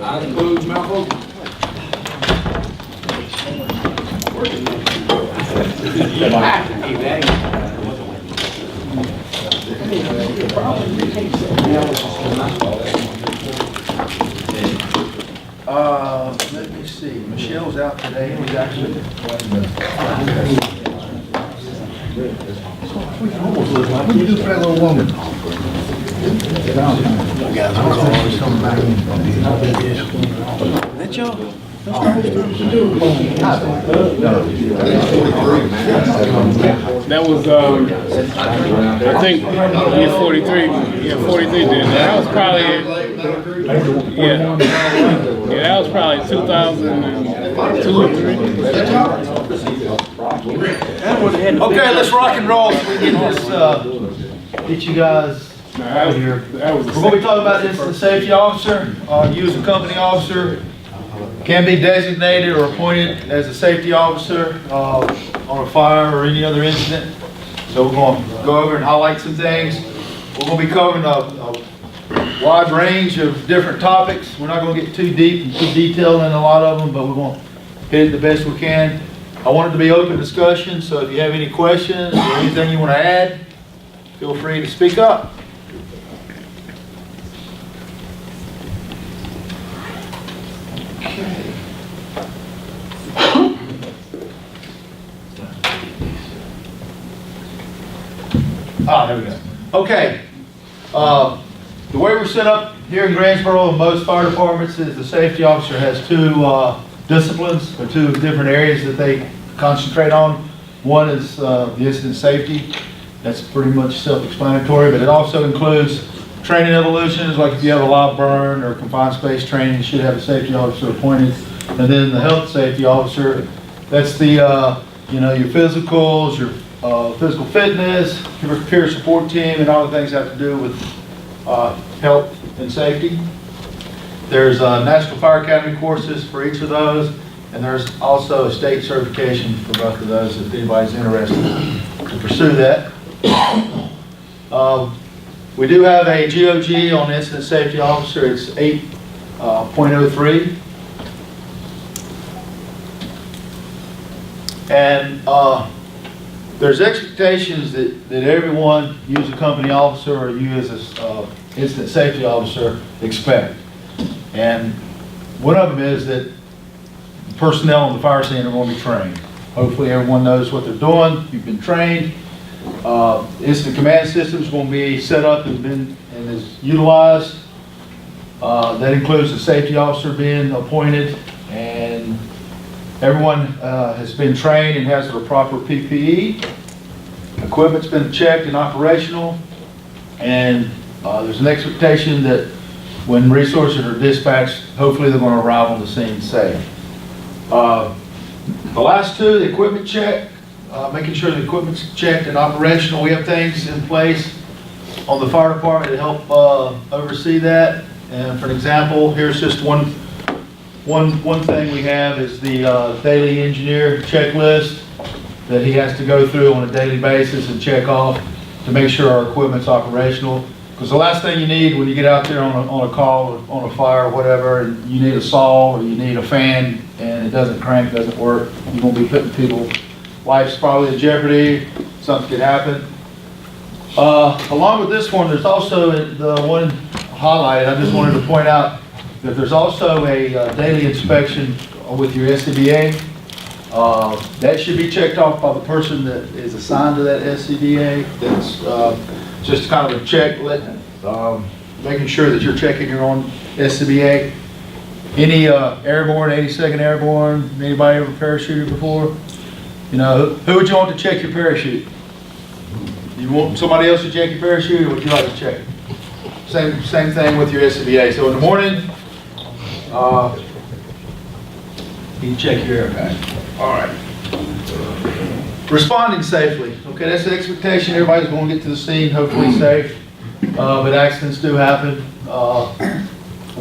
Eyes closed, mouth open. Let me see. Michelle's out today. It was actually. What do you do for that little woman? That y'all? That was, I think, year 43. Yeah, 43 did. That was probably, yeah, that was probably 2002 or 3. Okay, let's rock and roll so we get this, get you guys out of here. We're going to be talking about this, the safety officer. You as a company officer can be designated or appointed as a safety officer on a fire or any other incident. So we're going to go over and highlight some things. We're going to be covering a wide range of different topics. We're not going to get too deep and too detailed in a lot of them, but we're going to hit it the best we can. I want it to be open discussion, so if you have any questions or anything you want to add, feel free to speak up. There we go. Okay. The way we're set up here in Greensboro and most fire departments is the safety officer has two disciplines or two different areas that they concentrate on. One is the incident safety. That's pretty much self-explanatory, but it also includes training evolutions, like if you have a live burn or confined space training, you should have a safety officer appointed. And then the health safety officer, that's the your physicals, your physical fitness, your peer support team, and all the things that have to do with health and safety. There's National Fire Academy courses for each of those, and there's also a state certification for both of those if anybody's interested to pursue that. We do have a GOG on Incident Safety Officer. It's 8.03. And there's expectations that everyone, you as a company officer or you as an incident safety officer, expect. And one of them is that personnel on the fire scene are going to be trained. Hopefully everyone knows what they're doing. You've been trained. Incident command system is going to be set up and is utilized. That includes the safety officer being appointed, and everyone has been trained and has their proper PPE. Equipment's been checked and operational, and there's an expectation that when resources are dispatched, hopefully they're going to arrive on the scene safe. The last two, the equipment check, making sure the equipment's checked and operational. We have things in place on the fire department to help oversee that. And for an example, here's just one thing we have is the daily engineer checklist that he has to go through on a daily basis and check off to make sure our equipment's operational. Because the last thing you need when you get out there on a call, on a fire or whatever, and you need a saw or you need a fan and it doesn't crank, doesn't work, you're going to be putting people's lives probably in jeopardy. Something could happen. Along with this one, there's also the one highlighted. I just wanted to point out that there's also a daily inspection with your SCBA. That should be checked off by the person that is assigned to that SCBA. That's just kind of a check, making sure that you're checking your own SCBA. Any airborne, 82nd Airborne, anybody ever parachuted before? You know, who would you want to check your parachute? You want somebody else to check your parachute, or would you like to check it? Same thing with your SCBA. So in the morning, you can check your air pack. All right. Responding safely. Okay, that's the expectation. Everybody's going to get to the scene, hopefully safe. But accidents do happen. I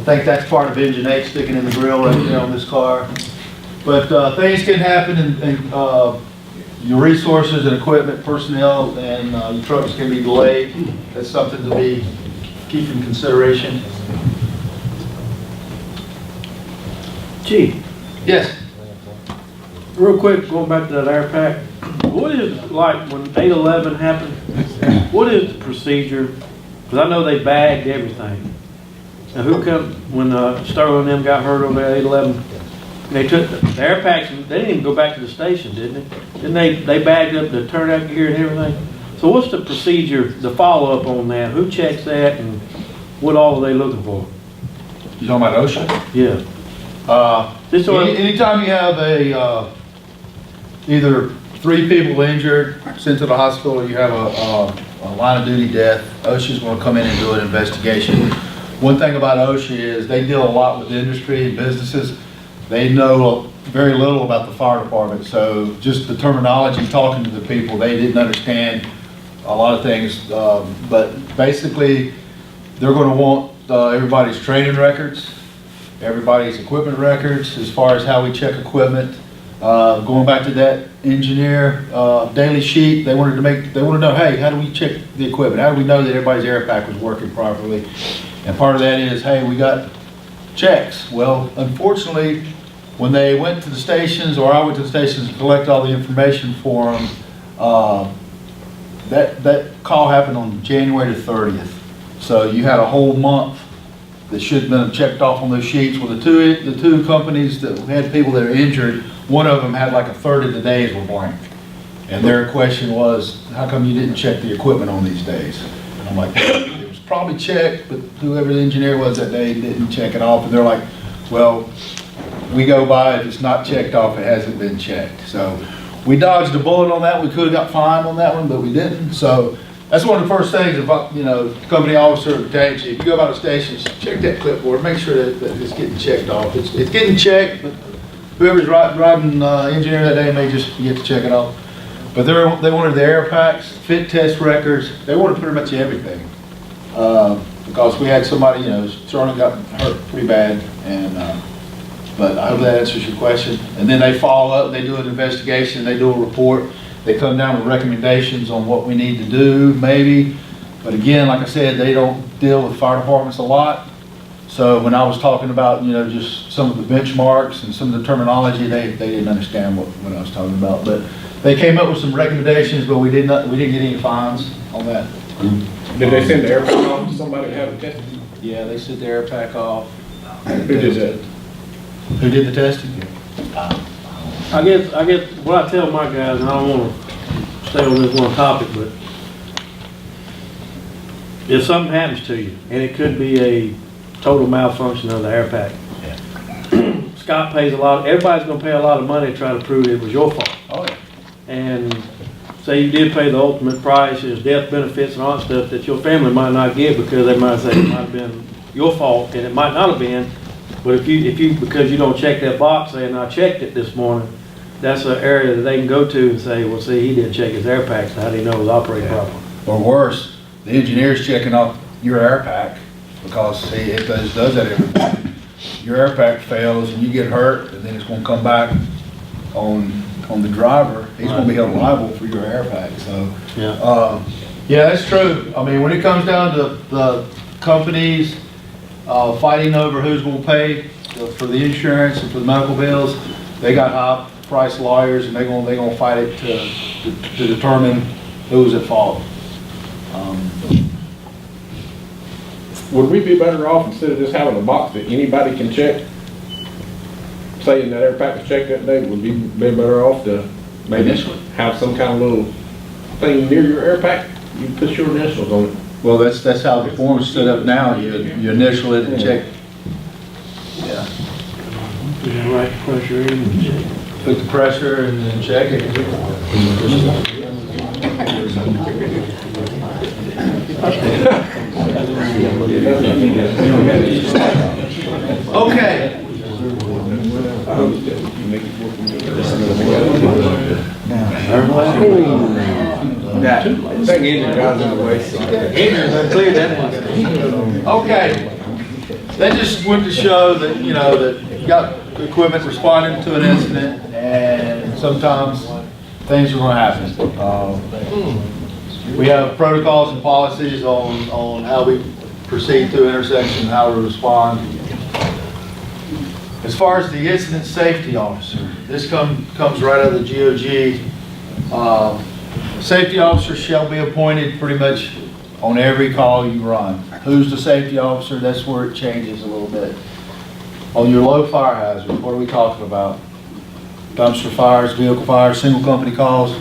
think that's part of engine 8 sticking in the grill right there on this car. But things can happen, and your resources and equipment, personnel, and your trucks can be delayed. That's something to be keep in consideration. Chief, Yes. real quick, going back to that air pack, what is, like, when 8/11 happened, what is the procedure? Because I know they bagged everything. Now, who come, when Sterling and them got hurt over there at 8/11, they took the air packs, they didn't even go back to the station, didn't they? Didn't they bagged up the turnout gear and everything? So what's the procedure, the follow-up on that? Who checks that, and what all are they looking for? You talking about OSHA? Yeah. Just so Anytime you have either 3 people injured, sent to the hospital, or you have a line of duty death, OSHA's gonna come in and do an investigation. One thing about OSHA is they deal a lot with industry and businesses. They know very little about the fire department, so just the terminology, talking to the people, they didn't understand a lot of things, but basically, they're gonna want everybody's training records, everybody's equipment records, as far as how we check equipment. Going back to that engineer daily sheet, they want to know, hey, how do we check the equipment? How do we know that everybody's air pack was working properly? And part of that is, hey, we got checks. Well, unfortunately, when they went to the stations, or I went to the stations to collect all the information for them, that call happened on January the 30th. So you had a whole month that should have been checked off on those sheets. Well, the two companies that had people that are injured, one of them had like a third of the days were blank. And their question was, how come you didn't check the equipment on these days? And I'm like, it was probably checked, but whoever the engineer was that day didn't check it off. And they're like, well, we go by, if it's not checked off, it hasn't been checked. So we dodged a bullet on that. We could have got fined on that one, but we didn't. So that's one of the first things about, company officer tells you, if you go by the stations, check that clipboard, make sure that it's getting checked off. It's getting checked, but whoever's riding engineer that day may just forget to check it off. But they wanted the air packs, fit test records, they wanted pretty much everything. Because we had somebody, Sterling got hurt pretty bad, and but I hope that answers your question. And then they follow up, they do an investigation, they do a report. They come down with recommendations on what we need to do, maybe. But again, like I said, they don't deal with fire departments a lot. So when I was talking about, just some of the benchmarks and some of the terminology, they didn't understand what I was talking about. But they came up with some recommendations, but we didn't get any fines on that. Did they send the air pack off to somebody to have it tested? Yeah, they sent the air pack off. Who did that? Who did the testing? I guess what I tell my guys, and I don't want to stay on this one topic, but if something happens to you, and it could be a total malfunction of the air pack, Scott pays a lot, everybody's going to pay a lot of money to try to prove it was your fault. Oh, yeah. And say you did pay the ultimate price, there's death benefits and all that stuff that your family might not get, because they might say it might have been your fault, and it might not have been. But if you because you don't check that box saying I checked it this morning, that's an area that they can go to and say, well, see, he didn't check his air packs, so how do you know it was operating properly? Or worse, the engineer's checking off your air pack, because see, it does that every day. Your air pack fails and you get hurt, and then it's going to come back on the driver. He's going to be held liable for your air pack. So yeah, that's true. I mean, when it comes down to the companies fighting over who's going to pay for the insurance and for the medical bills, they got high price lawyers, and they're going to fight it to determine who's at fault. Would we be better off, instead of just having a box that anybody can check, saying that air pack was checked that day, would we be better off to maybe have some kind of little thing near your air pack? You put your initials on it. Well, that's how the form's set up now. You initial it and check. Yeah. Put the right pressure in and check. Put the pressure and then check it. Okay. Okay. That just went to show that, that you got equipment responding to an incident, and sometimes things are going to happen. We have protocols and policies on how we proceed through an intersection, how we respond. As far as the incident safety officer, this comes right out of the GOG. The safety officer shall be appointed pretty much on every call you run. Who's the safety officer? That's where it changes a little bit. On your low fire hazard, what are we talking about? Dumpster fires, vehicle fires, single company calls.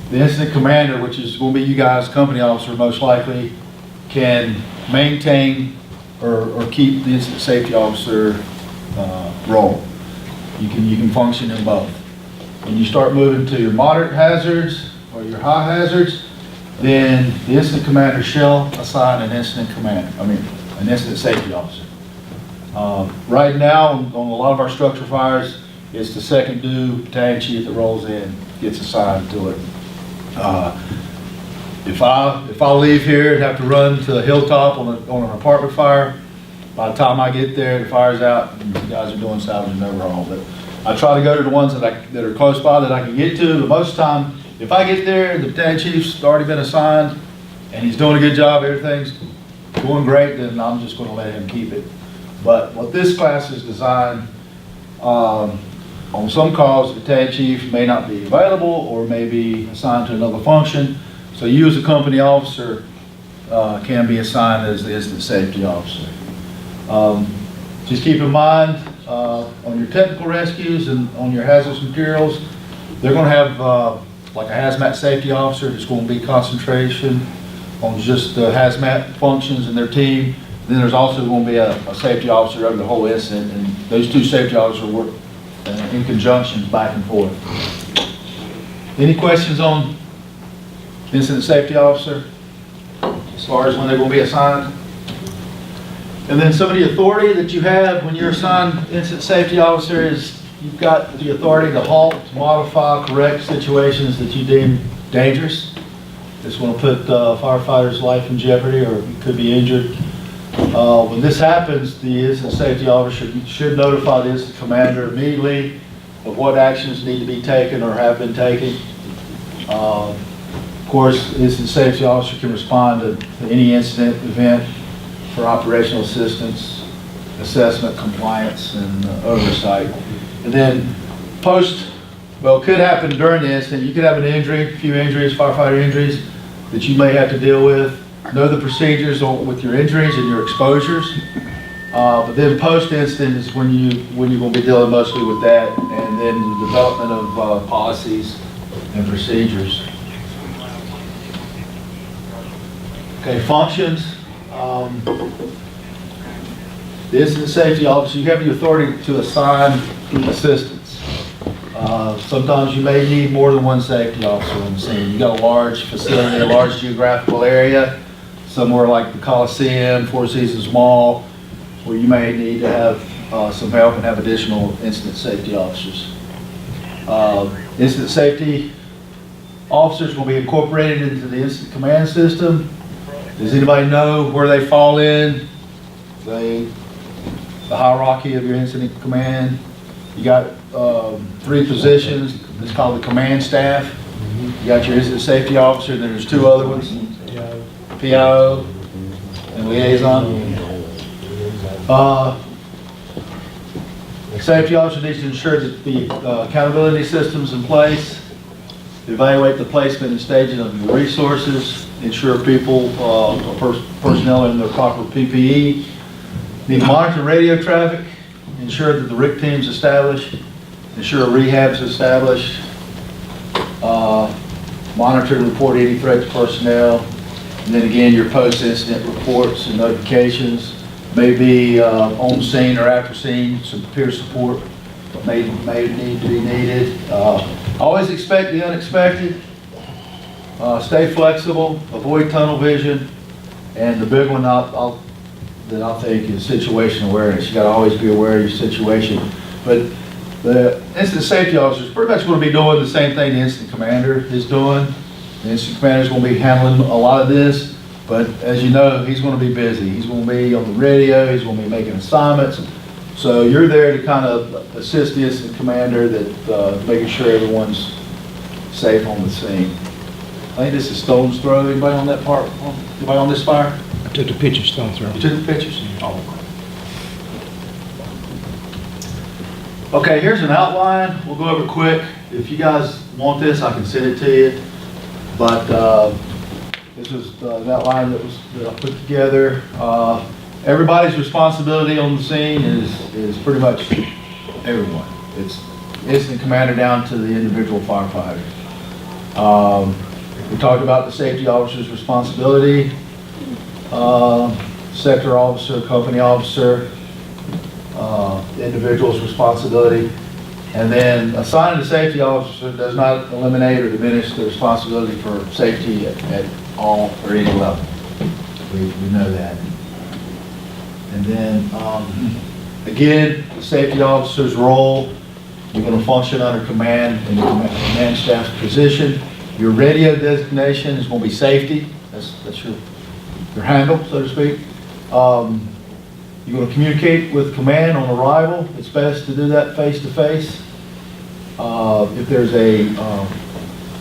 The incident commander, which is going to be you guys, company officer most likely, can maintain or keep the incident safety officer role. You can function in both. When you start moving to your moderate hazards or your high hazards, then the incident commander shall assign an incident safety officer. Right now, on a lot of our structure fires, it's the second due battalion chief that rolls in, gets assigned to it. If I leave here and have to run to a hilltop on an apartment fire, by the time I get there, the fire's out, and you guys are doing salvage and overhaul. But I try to go to the ones that are close by that I can get to. But most of the time, if I get there, the battalion chief's already been assigned, and he's doing a good job, everything's going great, then I'm just going to let him keep it. But what this class is designed, on some calls, the battalion chief may not be available or may be assigned to another function. So you as a company officer can be assigned as the incident safety officer. Just keep in mind, on your technical rescues and on your hazardous materials, they're going to have like a hazmat safety officer who's going to be concentration on just the hazmat functions in their team. Then there's also going to be a safety officer over the whole incident, and those two safety officers work in conjunction back and forth. Any questions on incident safety officer as far as when they're going to be assigned? And then some of the authority that you have when you're assigned incident safety officer is you've got the authority to halt, modify, correct situations that you deem dangerous. It's going to put firefighters' life in jeopardy or could be injured. When this happens, the incident safety officer should notify the incident commander immediately of what actions need to be taken or have been taken. Of course, the incident safety officer can respond to any incident event for operational assistance, assessment, compliance, and oversight. And then it could happen during the incident. You could have an injury, a few injuries, firefighter injuries that you may have to deal with. Know the procedures with your injuries and your exposures. But then post-incident is when you're going to be dealing mostly with that, and then the development of policies and procedures. Okay, functions. The incident safety officer, you have the authority to assign assistance. Sometimes you may need more than one safety officer on the scene. You got a large facility, a large geographical area, somewhere like the Coliseum, Four Seasons Mall, where you may need to have some help and have additional incident safety officers. Incident safety officers will be incorporated into the incident command system. Does anybody know where they fall in the hierarchy of your incident command? You got 3 positions. It's called the command staff. You got your incident safety officer, and then there's 2 other ones, PIO and liaison. Safety officer needs to ensure that the accountability system's in place, evaluate the placement and staging of the resources, ensure people, personnel are in their proper PPE, need to monitor radio traffic, ensure that the RIC team's established, ensure rehab's established, monitor and report any threat to personnel, and then again your post-incident reports and notifications, maybe on scene or after scene, some peer support may need to be needed. Always expect the unexpected. Stay flexible, avoid tunnel vision, and the big one that I think is situational awareness. You got to always be aware of your situation. But the incident safety officer is pretty much going to be doing the same thing the incident commander is doing. The incident commander is going to be handling a lot of this, but as you know, he's going to be busy. He's going to be on the radio. He's going to be making assignments. So you're there to kind of assist the incident commander that making sure everyone's safe on the scene. I think this is stone's throw. Anybody on that part? Anybody on this fire? I took the picture, stone's throw. You took the pictures? Oh. Okay, here's an outline. We'll go over it quick. If you guys want this, I can send it to you. But this is an outline that I put together. Everybody's responsibility on the scene is pretty much everyone. It's incident commander down to the individual firefighter. We talked about the safety officer's responsibility, sector officer, company officer, the individual's responsibility, and then assigning a safety officer does not eliminate or diminish the responsibility for safety at all or any level. We know that. And then, again, the safety officer's role, you're going to function under command in the command staff's position. Your radio designation is going to be safety. That's your handle, so to speak. You're going to communicate with command on arrival. It's best to do that face-to-face. If there's a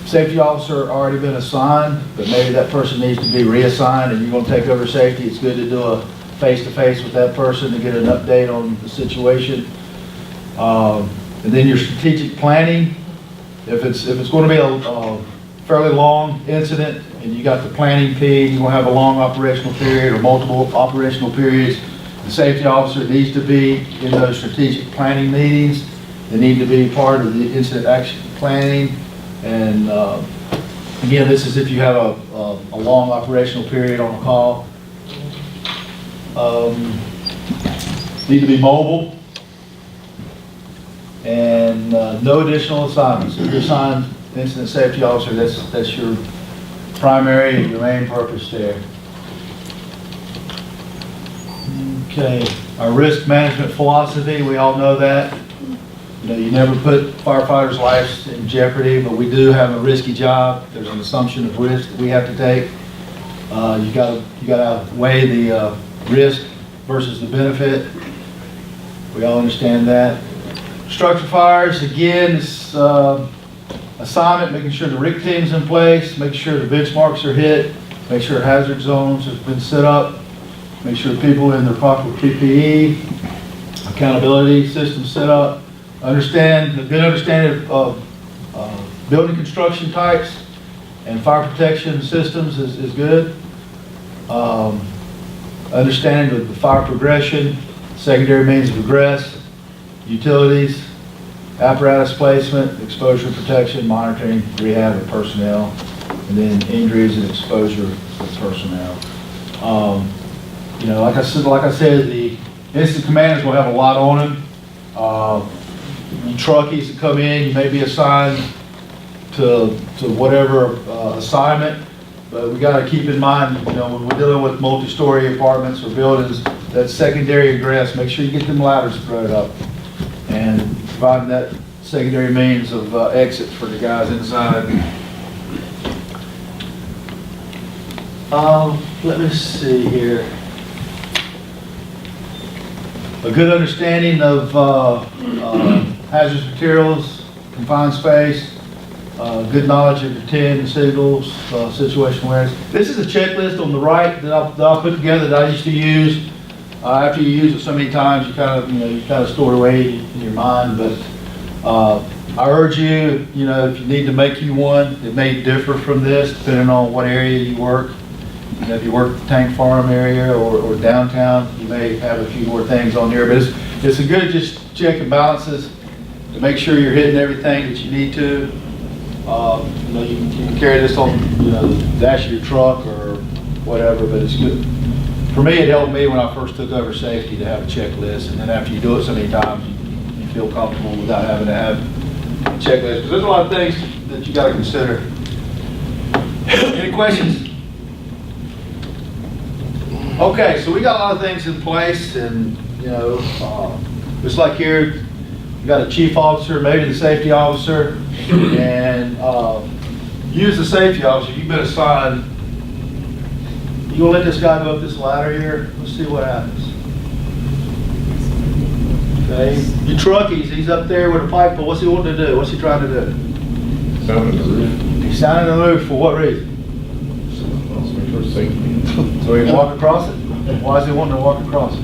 safety officer already been assigned, but maybe that person needs to be reassigned and you're going to take over safety, it's good to do a face-to-face with that person to get an update on the situation. And then your strategic planning. If it's going to be a fairly long incident and you got the planning P, you're going to have a long operational period or multiple operational periods, the safety officer needs to be in those strategic planning meetings. They need to be part of the incident action planning. And again, this is if you have a long operational period on a call. Need to be mobile. And no additional assignments. If you're assigned incident safety officer, that's your primary and your main purpose there. Okay, our risk management philosophy, we all know that. You know, you never put firefighters' lives in jeopardy, but we do have a risky job. There's an assumption of risk that we have to take. You gotta weigh the risk versus the benefit. We all understand that. Structure fires, again, it's assignment, making sure the RIC team's in place, make sure the benchmarks are hit, make sure hazard zones have been set up, make sure people in their proper PPE, accountability system set up, a good understanding of building construction types and fire protection systems is good. Understanding of the fire progression, secondary means of egress, utilities, apparatus placement, exposure protection, monitoring, rehab of personnel, and then injuries and exposure of personnel. You know, like I said, the incident commanders will have a lot on them. Truckies that come in, you may be assigned to whatever assignment, but we got to keep in mind, you know, when we're dealing with multi-story apartments or buildings, that secondary egress, make sure you get them ladders spread up and providing that secondary means of exit for the guys inside. Let me see here. A good understanding of hazardous materials, confined space, good knowledge of the 10 signals, situation awareness. This is a checklist on the right that I'll put together that I used to use. After you use it so many times, you kind of store it away in your mind. But I urge you, you know, if you need to make you one, it may differ from this depending on what area you work. You know, if you work the tank farm area or downtown, you may have a few more things on here. But it's a good just check and balances to make sure you're hitting everything that you need to. You know, you can carry this on, you know, the dash of your truck or whatever, but it's good. For me, it helped me when I first took over safety to have a checklist, and then after you do it so many times, you feel comfortable without having to have a checklist. Because there's a lot of things that you got to consider. Any questions? Okay, so we got a lot of things in place, and you know, just like here, you got a chief officer, maybe the safety officer, and use the safety officer. You've been assigned. You gonna let this guy go up this ladder here? Let's see what happens. Okay, you truckies, he's up there with a pipe, but what's he wanting to do? What's he trying to do? Sounding the roof. He's sounding the roof for what reason? For safety. So he walk across it? Why is he wanting to walk across it?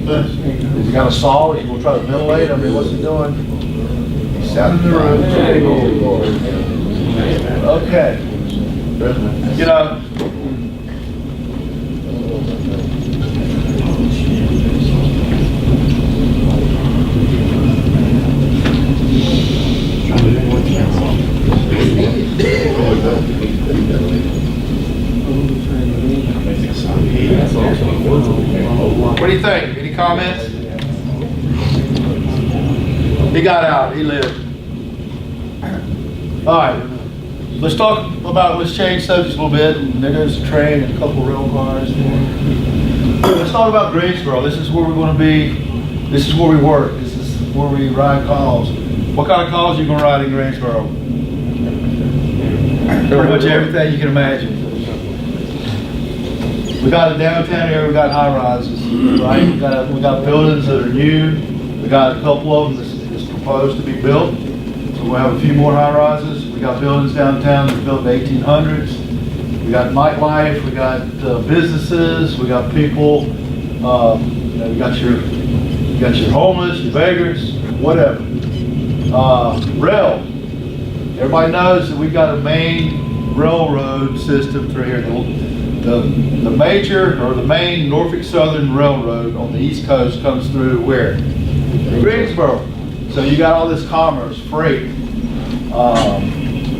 Is he got a saw? He's gonna try to ventilate? I mean, what's he doing? He's out in the room. Okay. You know, what do you think? Any comments? He got out, he lived. All right, let's talk about, let's change subjects a little bit. And there's a train and a couple rail cars. Let's talk about Greensboro. This is where we're gonna be, this is where we work, this is where we ride calls. What kind of calls are you gonna ride in Greensboro? Pretty much everything you can imagine. We got a downtown area, we got high rises, right? We got buildings that are new. We got a couple of them that's proposed to be built. So we'll have a few more high rises. We got buildings downtown that were built in the 1800s. We got nightlife, we got businesses, we got people, you know, you got your homeless, your beggars, whatever. Rail. Everybody knows that we got a main railroad system through here. The major, or the main Norfolk Southern Railroad on the East Coast comes through where? Greensboro. So you got all this commerce, freight,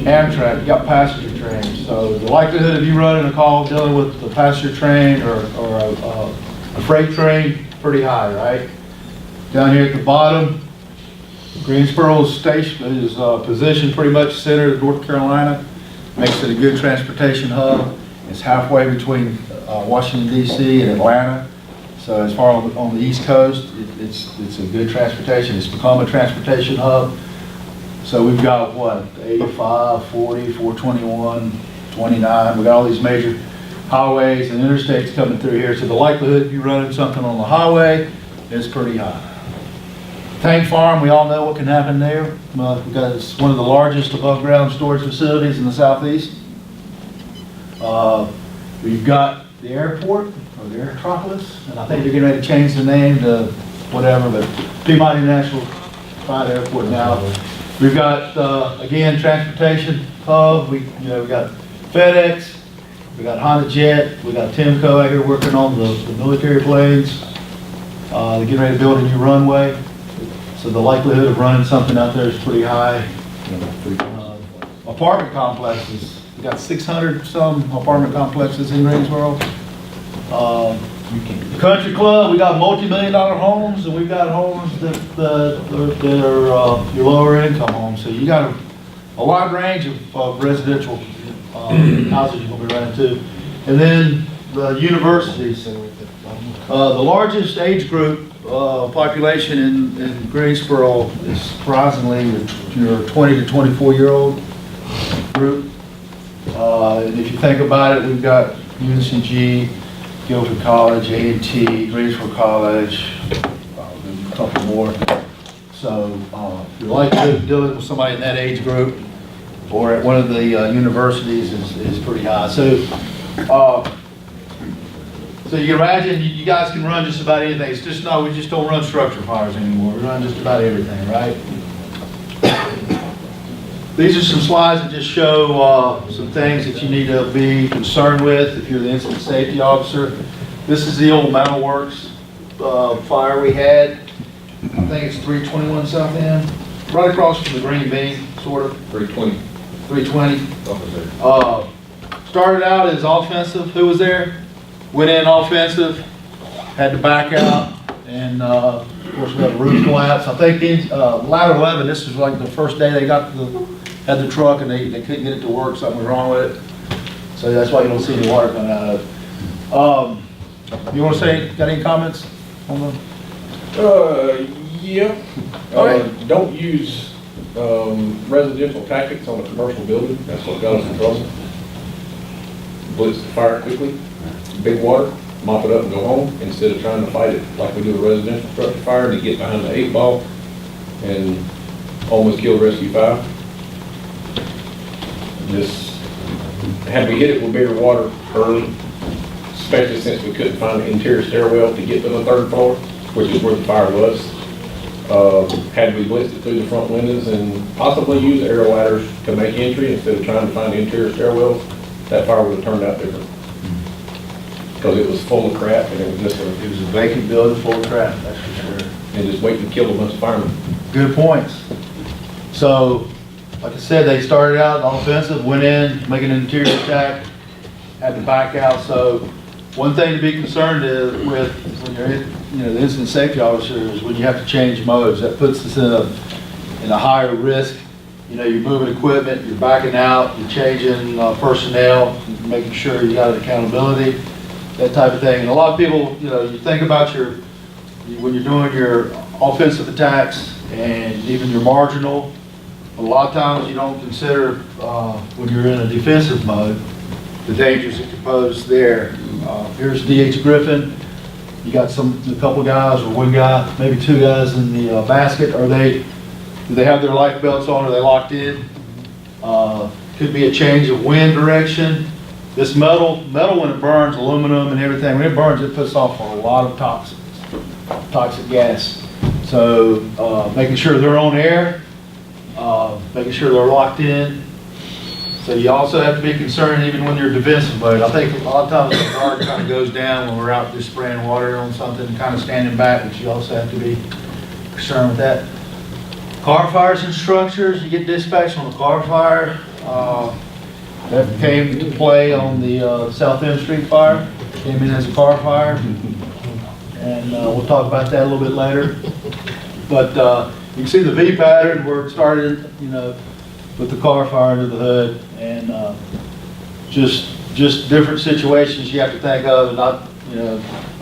Amtrak, you got passenger trains. So the likelihood of you running a call dealing with a passenger train or a freight train, pretty high, right? Down here at the bottom, Greensboro station is positioned pretty much centered of North Carolina. Makes it a good transportation hub. It's halfway between Washington D.C. and Atlanta. So as far on the East Coast, it's a good transportation. It's become a transportation hub. So we've got what, 85, 40, 421, 29. We got all these major highways and interstates coming through here. So the likelihood of you running something on the highway is pretty high. Tank Farm, we all know what can happen there. It's one of the largest above ground storage facilities in the Southeast. We've got the airport, or the Airtropolis, and I think they're getting ready to change the name to whatever, but Peabody National Flight Airport now. We've got, again, transportation hub. We got FedEx, we got Honda Jet, we got Timco out here working on the military planes. They're getting ready to build a new runway, so the likelihood of running something out there is pretty high. Apartment complexes. We got 600 some apartment complexes in Greensboro. Country Club, we got multi-million-dollar homes, and we've got homes that are your lower income homes. So you got a wide range of residential houses you're going to be running to. And then the universities. The largest age group population in Greensboro is surprisingly your 20 to 24-year-old group. And if you think about it, we've got UNCG, Guilford College, A&T, Greensboro College, a couple more. So if you're likely dealing with somebody in that age group or at one of the universities is pretty high. So so you can imagine you guys can run just about anything. It's just we just don't run structure fires anymore. We run just about everything, right? These are some slides that just show some things that you need to be concerned with if you're the incident safety officer. This is the old Metalworks fire we had. I think it's 321 South End, right across from the Green Bean, sort of. 320. 320. Started out as offensive. Who was there? Went in offensive, had to back out, and of course we had a roof collapse. I think in ladder 11, this was like the first day they had the truck and they couldn't get it to work. Something was wrong with it. So that's why you don't see any water coming out of it. You want to say, got any comments on the? Yeah. Don't use residential tactics on a commercial building. That's what got us in trouble. Blitz the fire quickly, big water, mop it up and go home, instead of trying to fight it like we do a residential structure fire and get behind the 8-ball and almost kill rescue 5. Just had we hit it with bigger water early, especially since we couldn't find the interior stairwell to get to the 3rd floor. which is where the fire was. Had we blitzed it through the front windows and possibly used aerial ladders to make entry instead of trying to find interior stairwells, that fire would have turned out different. Because it was full of crap and it was just It was a vacant building full of crap, that's for sure. and just waiting to kill a bunch of firemen. Good points. So, like I said, they started out offensive, went in, making an interior attack, had to back out. So, one thing to be concerned with when you're in, the incident safety officer is when you have to change modes. That puts us in a higher risk. You're moving equipment, you're backing out, you're changing personnel, making sure you got accountability, that type of thing. And a lot of people, you think about when you're doing your offensive attacks and even your marginal, a lot of times you don't consider when you're in a defensive mode the dangers that can pose there. Here's D.H. Griffin. You got a couple guys or one guy, maybe two guys in the basket. Do they have their life belts on? Are they locked in? Could be a change of wind direction. This metal when it burns, aluminum and everything, when it burns, it puts off a lot of toxic gas. So making sure they're on air, making sure they're locked in. So you also have to be concerned even when you're defensive mode. I think a lot of times the guard kind of goes down when we're out just spraying water on something, kind of standing back, but you also have to be concerned with that. Car fires and structures, you get dispatched on a car fire. That came to play on the South M Street fire, came in as a car fire. And we'll talk about that a little bit later. But you can see the V pattern where it started, with the car fire under the hood, and just different situations you have to think of. And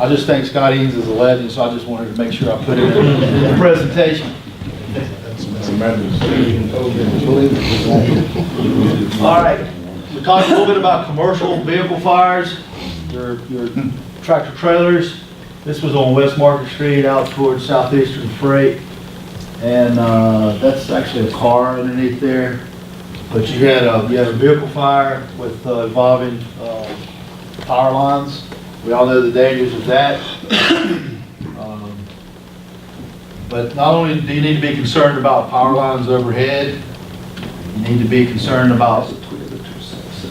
I just think Scott Eanes is a legend, so I just wanted to make sure I put it in the presentation. All right, we talked a little bit about commercial vehicle fires, your tractor trailers. This was on West Market Street out towards Southeastern Freight. And that's actually a car underneath there. But you had a vehicle fire with involving power lines. We all know the dangers of that. But not only do you need to be concerned about power lines overhead, you need to be concerned about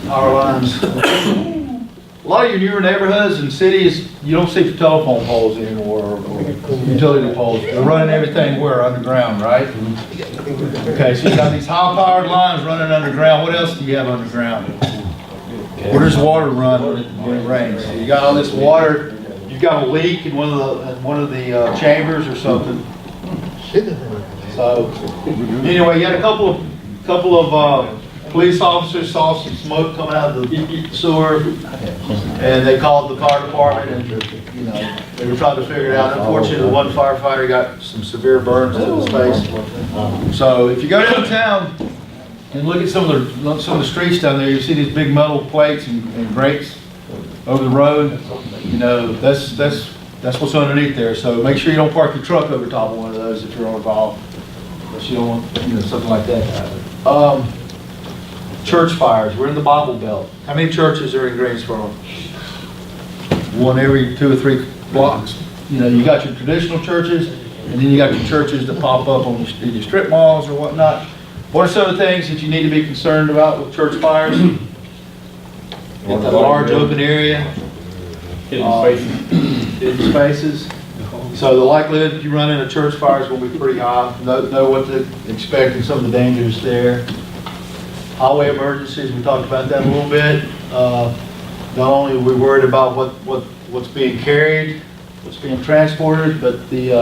power lines. A lot of your newer neighborhoods and cities, you don't see telephone poles anymore or utility poles. They're running everything where? Underground, right? Okay, so you got these high-powered lines running underground. What else do you have underground? Where does water run when it rains? So you got all this water. You've got a leak in one of the chambers or something. So anyway, you had a couple of police officers saw some smoke coming out of the sewer, and they called the fire department, and they were trying to figure it out. Unfortunately, one firefighter got some severe burns to his face. So if you go downtown and look at some of the streets down there, you see these big metal plates and grates over the road. That's what's underneath there. So make sure you don't park your truck over top of one of those if you're involved, unless you don't want something like that to happen. Church fires. We're in the Bible Belt. How many churches are in Greensboro? One every 2 or 3 blocks. You got your traditional churches, and then you got your churches that pop up in your strip malls or whatnot. What are some of the things that you need to be concerned about with church fires? Get that large open area. Hidden spaces. So the likelihood that you run into church fire is going to be pretty high. Know what to expect and some of the dangers there. Highway emergencies, we talked about that a little bit. Not only are we worried about what's being carried, what's being transported, but the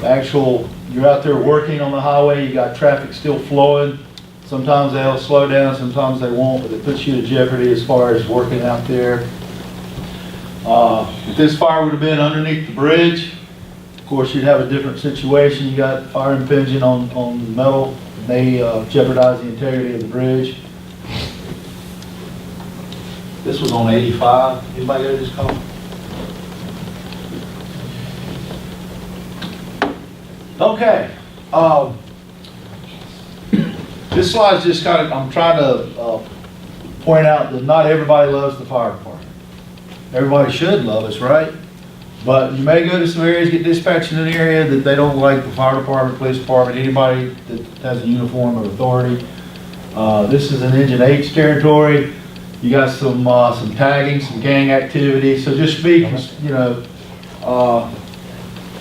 actual, you're out there working on the highway, you got traffic still flowing. Sometimes they'll slow down, sometimes they won't, but it puts you to jeopardy as far as working out there. If this fire would have been underneath the bridge, of course you'd have a different situation. You got fire impinging on metal. They jeopardize the integrity of the bridge. This was on 85. Anybody got this call? Okay. This slide's just kind of, I'm trying to point out that not everybody loves the fire department. Everybody should love us, right? But you may go to some areas, get dispatched in an area that they don't like, the fire department, police department, anybody that has a uniform of authority. This is an Engine H territory. You got some tagging, some gang activity, so just be, you know,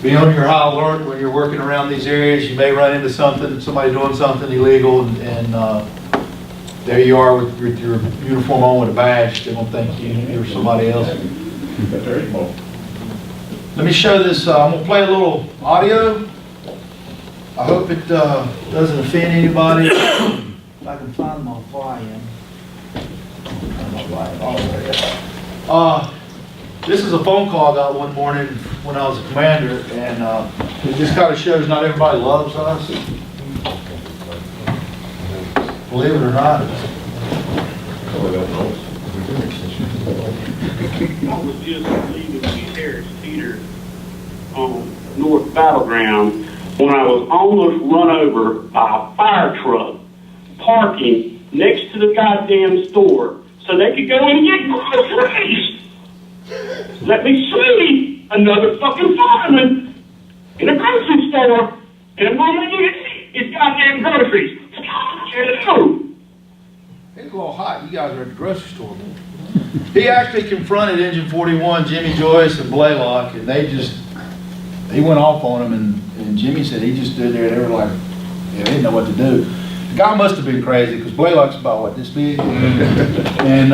be on your high alert when you're working around these areas. You may run into somebody doing something illegal, and there you are with your uniform on with a badge. They don't think you're somebody else. Let me show this. I'm gonna play a little audio. I hope it doesn't offend anybody. If I can find my volume. This is a phone call I got one morning when I was a commander, and it just kind of shows not everybody loves us. Believe it or not. I was just leaving Peter on North Battleground when I was almost run over by a fire truck parking next to the goddamn store so they could go and get groceries. Let me see another fucking fireman in a grocery store, and I'm going to get his goddamn groceries. Hello. It's a little hot. You guys are at the grocery store. He actually confronted Engine 41, Jimmy Joyce, and Blaylock, and he went off on him, and Jimmy said he just stood there, and they were like, yeah, they didn't know what to do. The guy must have been crazy, because Blaylock's about, what, this big? And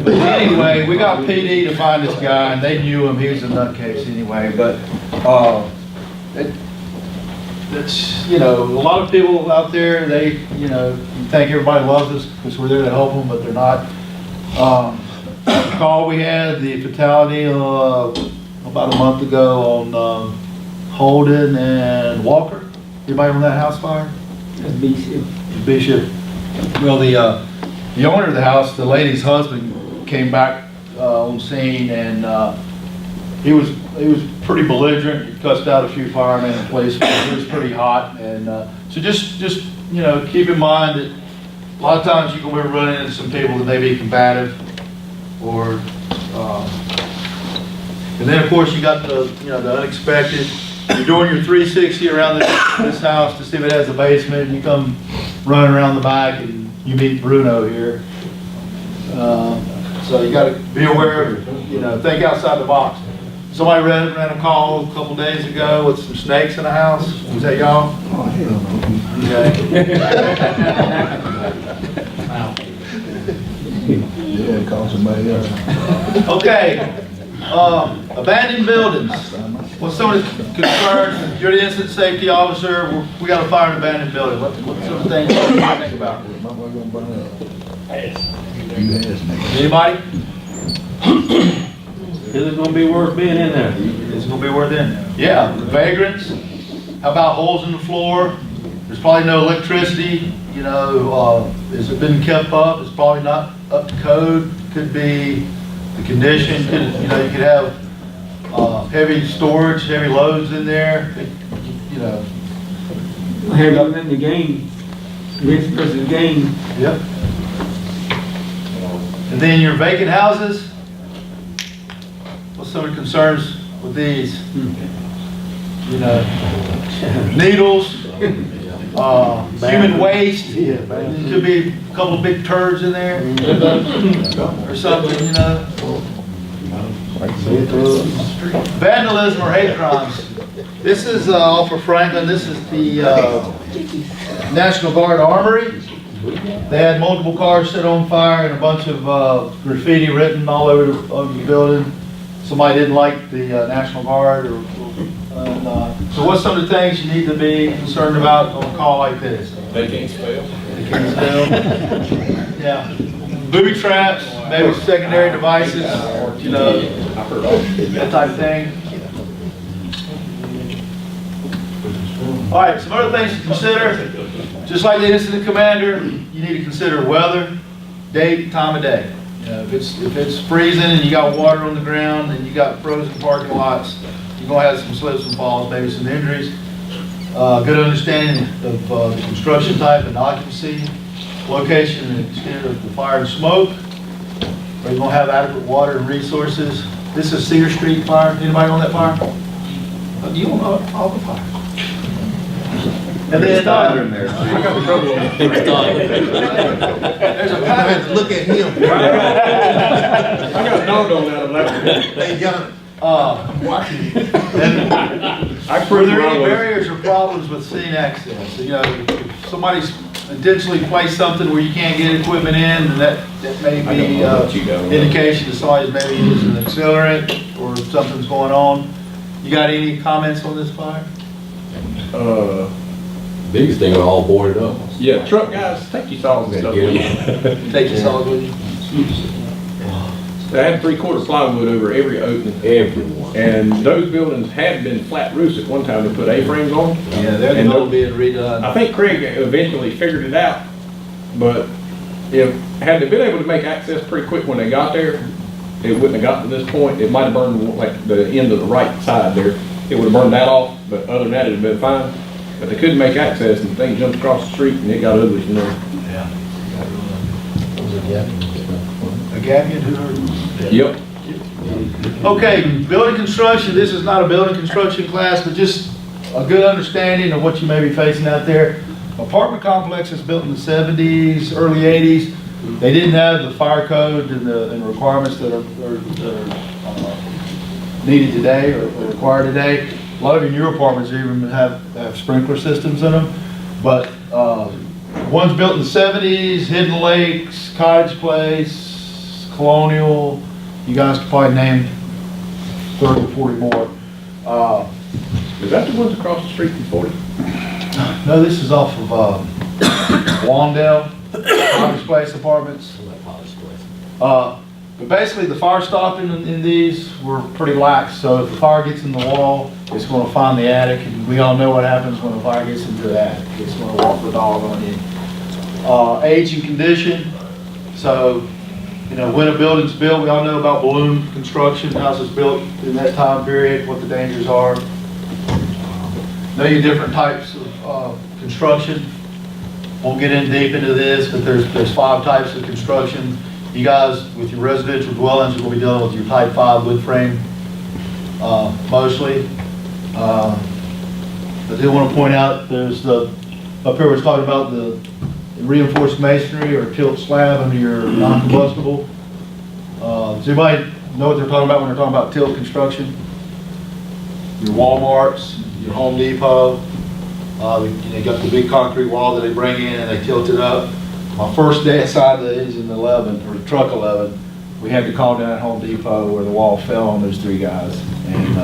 but anyway, we got PD to find this guy, and they knew him. He was a nutcase anyway, but it's, you know, a lot of people out there, they, you know, think everybody loves us because we're there to help them, but they're not. The call we had, the fatality about a month ago on Holden and Walker. Anybody on that house fire? Bishop. Well, the owner of the house, the lady's husband, came back on scene, and he was pretty belligerent. He cussed out a few firemen and police. It was pretty hot, and so just you know, keep in mind that a lot of times you can run into some people that may be combative, or and then of course you got the unexpected. You're doing your 360 around this house to see if it has a basement. You come running around the back and you meet Bruno here. So you got to be aware of, you know, think outside the box. Somebody ran a call a couple days ago with some snakes in the house. Was that y'all? Oh, hell no. Yeah, call somebody else. Okay. Abandoned buildings. What's some of the concerns? You're the incident safety officer. We got a fire in an abandoned building. What sort of things do you think about? Anybody? Is it gonna be worth being in there? It's gonna be worth in there. Yeah, the vagrants. How about holes in the floor? There's probably no electricity. You know, has it been kept up? It's probably not up to code. Could be the condition. You know, you could have heavy storage, heavy loads in there. You know. Heavy in the game. Risk versus game. Yep. And then your vacant houses. What's some of the concerns with these? You know, needles, human waste. There could be a couple of big turds in there, or something. You know, vandalism or hate crimes. This is off of Franklin. This is the National Guard Armory. They had multiple cars set on fire and a bunch of graffiti written all over the building. Somebody didn't like the National Guard. So what's some of the things you need to be concerned about on a call like this? They can't spell. They can't spell. Yeah. Booby traps, maybe secondary devices, you know, that type of thing. All right, some other things to consider. Just like the incident commander, you need to consider weather, date, time of day. You know, if it's freezing and you got water on the ground and you got frozen parking lots, you're gonna have some slips and falls, maybe some injuries. Good understanding of the construction type and occupancy, location and extent of the fire and smoke. Are you gonna have adequate water and resources? This is Cedar Street fire. Anybody on that fire? You don't know all the fire. And then, there's a pattern. Look at him. I got a dog on that election. Hey, John, watching you. I Were proved there any wrong. barriers or problems with scene access? You know, if somebody's intentionally placed something where you can't get equipment in, then that may I don't be know what you got. indication that somebody's maybe using an accelerant or something's going on. You got any comments on this fire? Biggest thing, we're all boarded up. Yeah, truck guys, take your saws and stuff with you. Take your solid with you. They had 3/4 plywood over every opening. Everyone. And those buildings had been flat roofs at one time to put A-frames on. Yeah, they're And all being redone. I think Craig eventually figured it out, but if, had they been able to make access pretty quick when they got there, it wouldn't have got to this point. It might have burned like the end of the right side there. It would have burned that off, but other than that, it'd have been fine. But they couldn't make access and things jumped across the street and it got ugly from there. Yeah. A Gavian, who heard? Yep. Okay, building construction, this is not a building construction class, but just a good understanding of what you may be facing out there. Apartment complex is built in the 70s, early 80s. They didn't have the fire code and the requirements that are needed today or required today. A lot of your newer apartments even have sprinkler systems in them. But ones built in the 70s, Hidden Lakes, Cottage Place, Colonial, you guys can probably name 30 or 40 more. Is that the ones across the street from 40? No, this is off of Wandale, Cottage Place Apartments. But basically, the fire stopping in these were pretty lax. So if the fire gets in the wall, it's going to find the attic, and we all know what happens when the fire gets into the attic. It's going to walk the dog on in. Age and condition. So, you know, when a building's built, we all know about balloon construction, houses built in that time period, what the dangers are. Know your different types of construction. Won't get in deep into this, but there's 5 types of construction. You guys, with your residential dwellings, you're going to be dealing with your type 5 wood frame, mostly. I do want to point out, there's up here we're talking about the reinforced masonry or tilt slab under your non-combustible. Does anybody know what they're talking about when they're talking about tilt construction? Your Walmarts, your Home Depot, they got the big concrete wall that they bring in and they tilt it up. My first day inside the engine 11, or truck 11, we had to call down at Home Depot where the wall fell on those 3 guys. And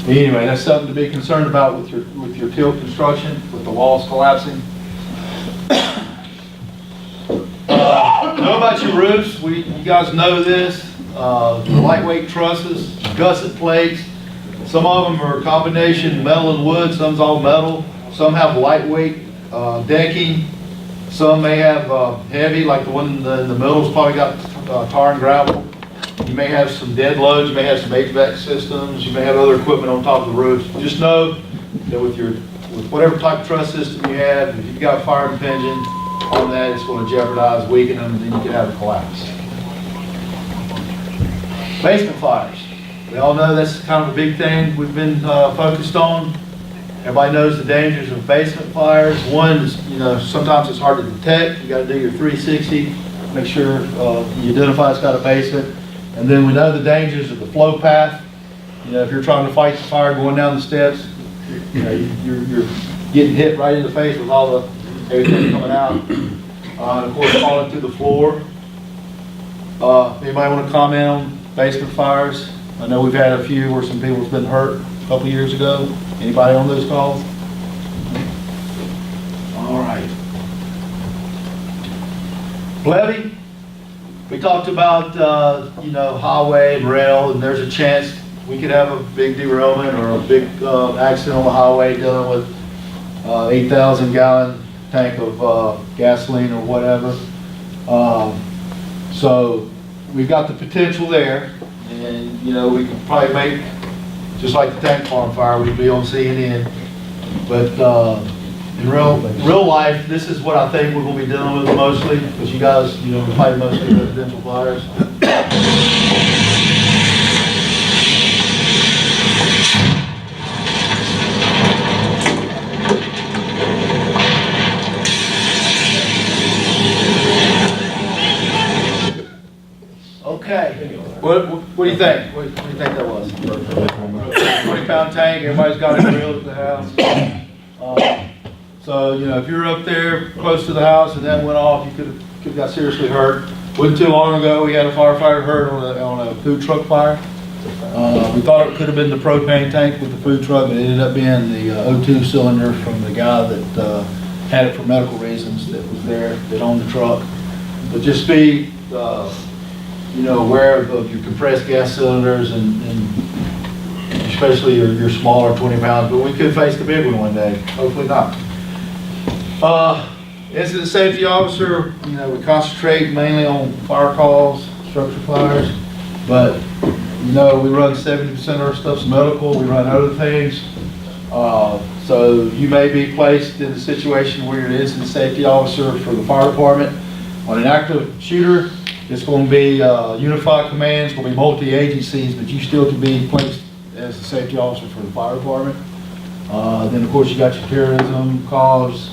anyway, that's something to be concerned about with your tilt construction, with the walls collapsing. Know about your roofs. You guys know this. The lightweight trusses, gusset plates. Some of them are a combination metal and wood. Some's all metal. Some have lightweight decking. Some may have heavy, like the one in the middle's probably got tar and gravel. You may have some dead loads. You may have some HVAC systems. You may have other equipment on top of the roof. Just know that with whatever type of truss system you have, if you've got fire impinging on that, it's going to jeopardize, weaken them, and then you can have a collapse. Basement fires. We all know that's kind of a big thing we've been focused on. Everybody knows the dangers of basement fires. One is, sometimes it's hard to detect. You got to do your 360, make sure you identify it's got a basement. And then we know the dangers of the flow path. If you're trying to fight the fire going down the steps, you're getting hit right in the face with all the everything coming out. And of course, falling through the floor. Anybody want to comment on basement fires? I know we've had a few where some people's been hurt a couple years ago. Anybody on those calls? All right. Levy, we talked about, highway and rail, and there's a chance we could have a big derailment or a big accident on the highway dealing with 8,000 gallon tank of gasoline or whatever. So we've got the potential there, and we could probably make, just like the tank farm fire, we'd be on CNN. But in real life, this is what I think we're going to be dealing with mostly, because you guys, fight mostly residential fires. What do you think? What do you think that was? 20-pound tank, everybody's got a grill at the house. So, you know, if you're up there close to the house and that went off, you could have got seriously hurt. Wasn't too long ago, we had a firefighter hurt on a food truck fire. We thought it could have been the propane tank with the food truck, but it ended up being the O2 cylinder from the guy that had it for medical reasons that was there, that owned the truck. But just be, you know, aware of your compressed gas cylinders and especially your smaller 20 pounds, but we could face the big one day, hopefully not. Incident safety officer, you know, we concentrate mainly on fire calls, structure fires, but you know, we run 70% of our stuff's medical, we run other things. So you may be placed in a situation where you're an incident safety officer for the fire department. On an active shooter, it's going to be unified commands, going to be multi-agencies, but you still can be placed as a safety officer for the fire department. Then of course you got your terrorism calls,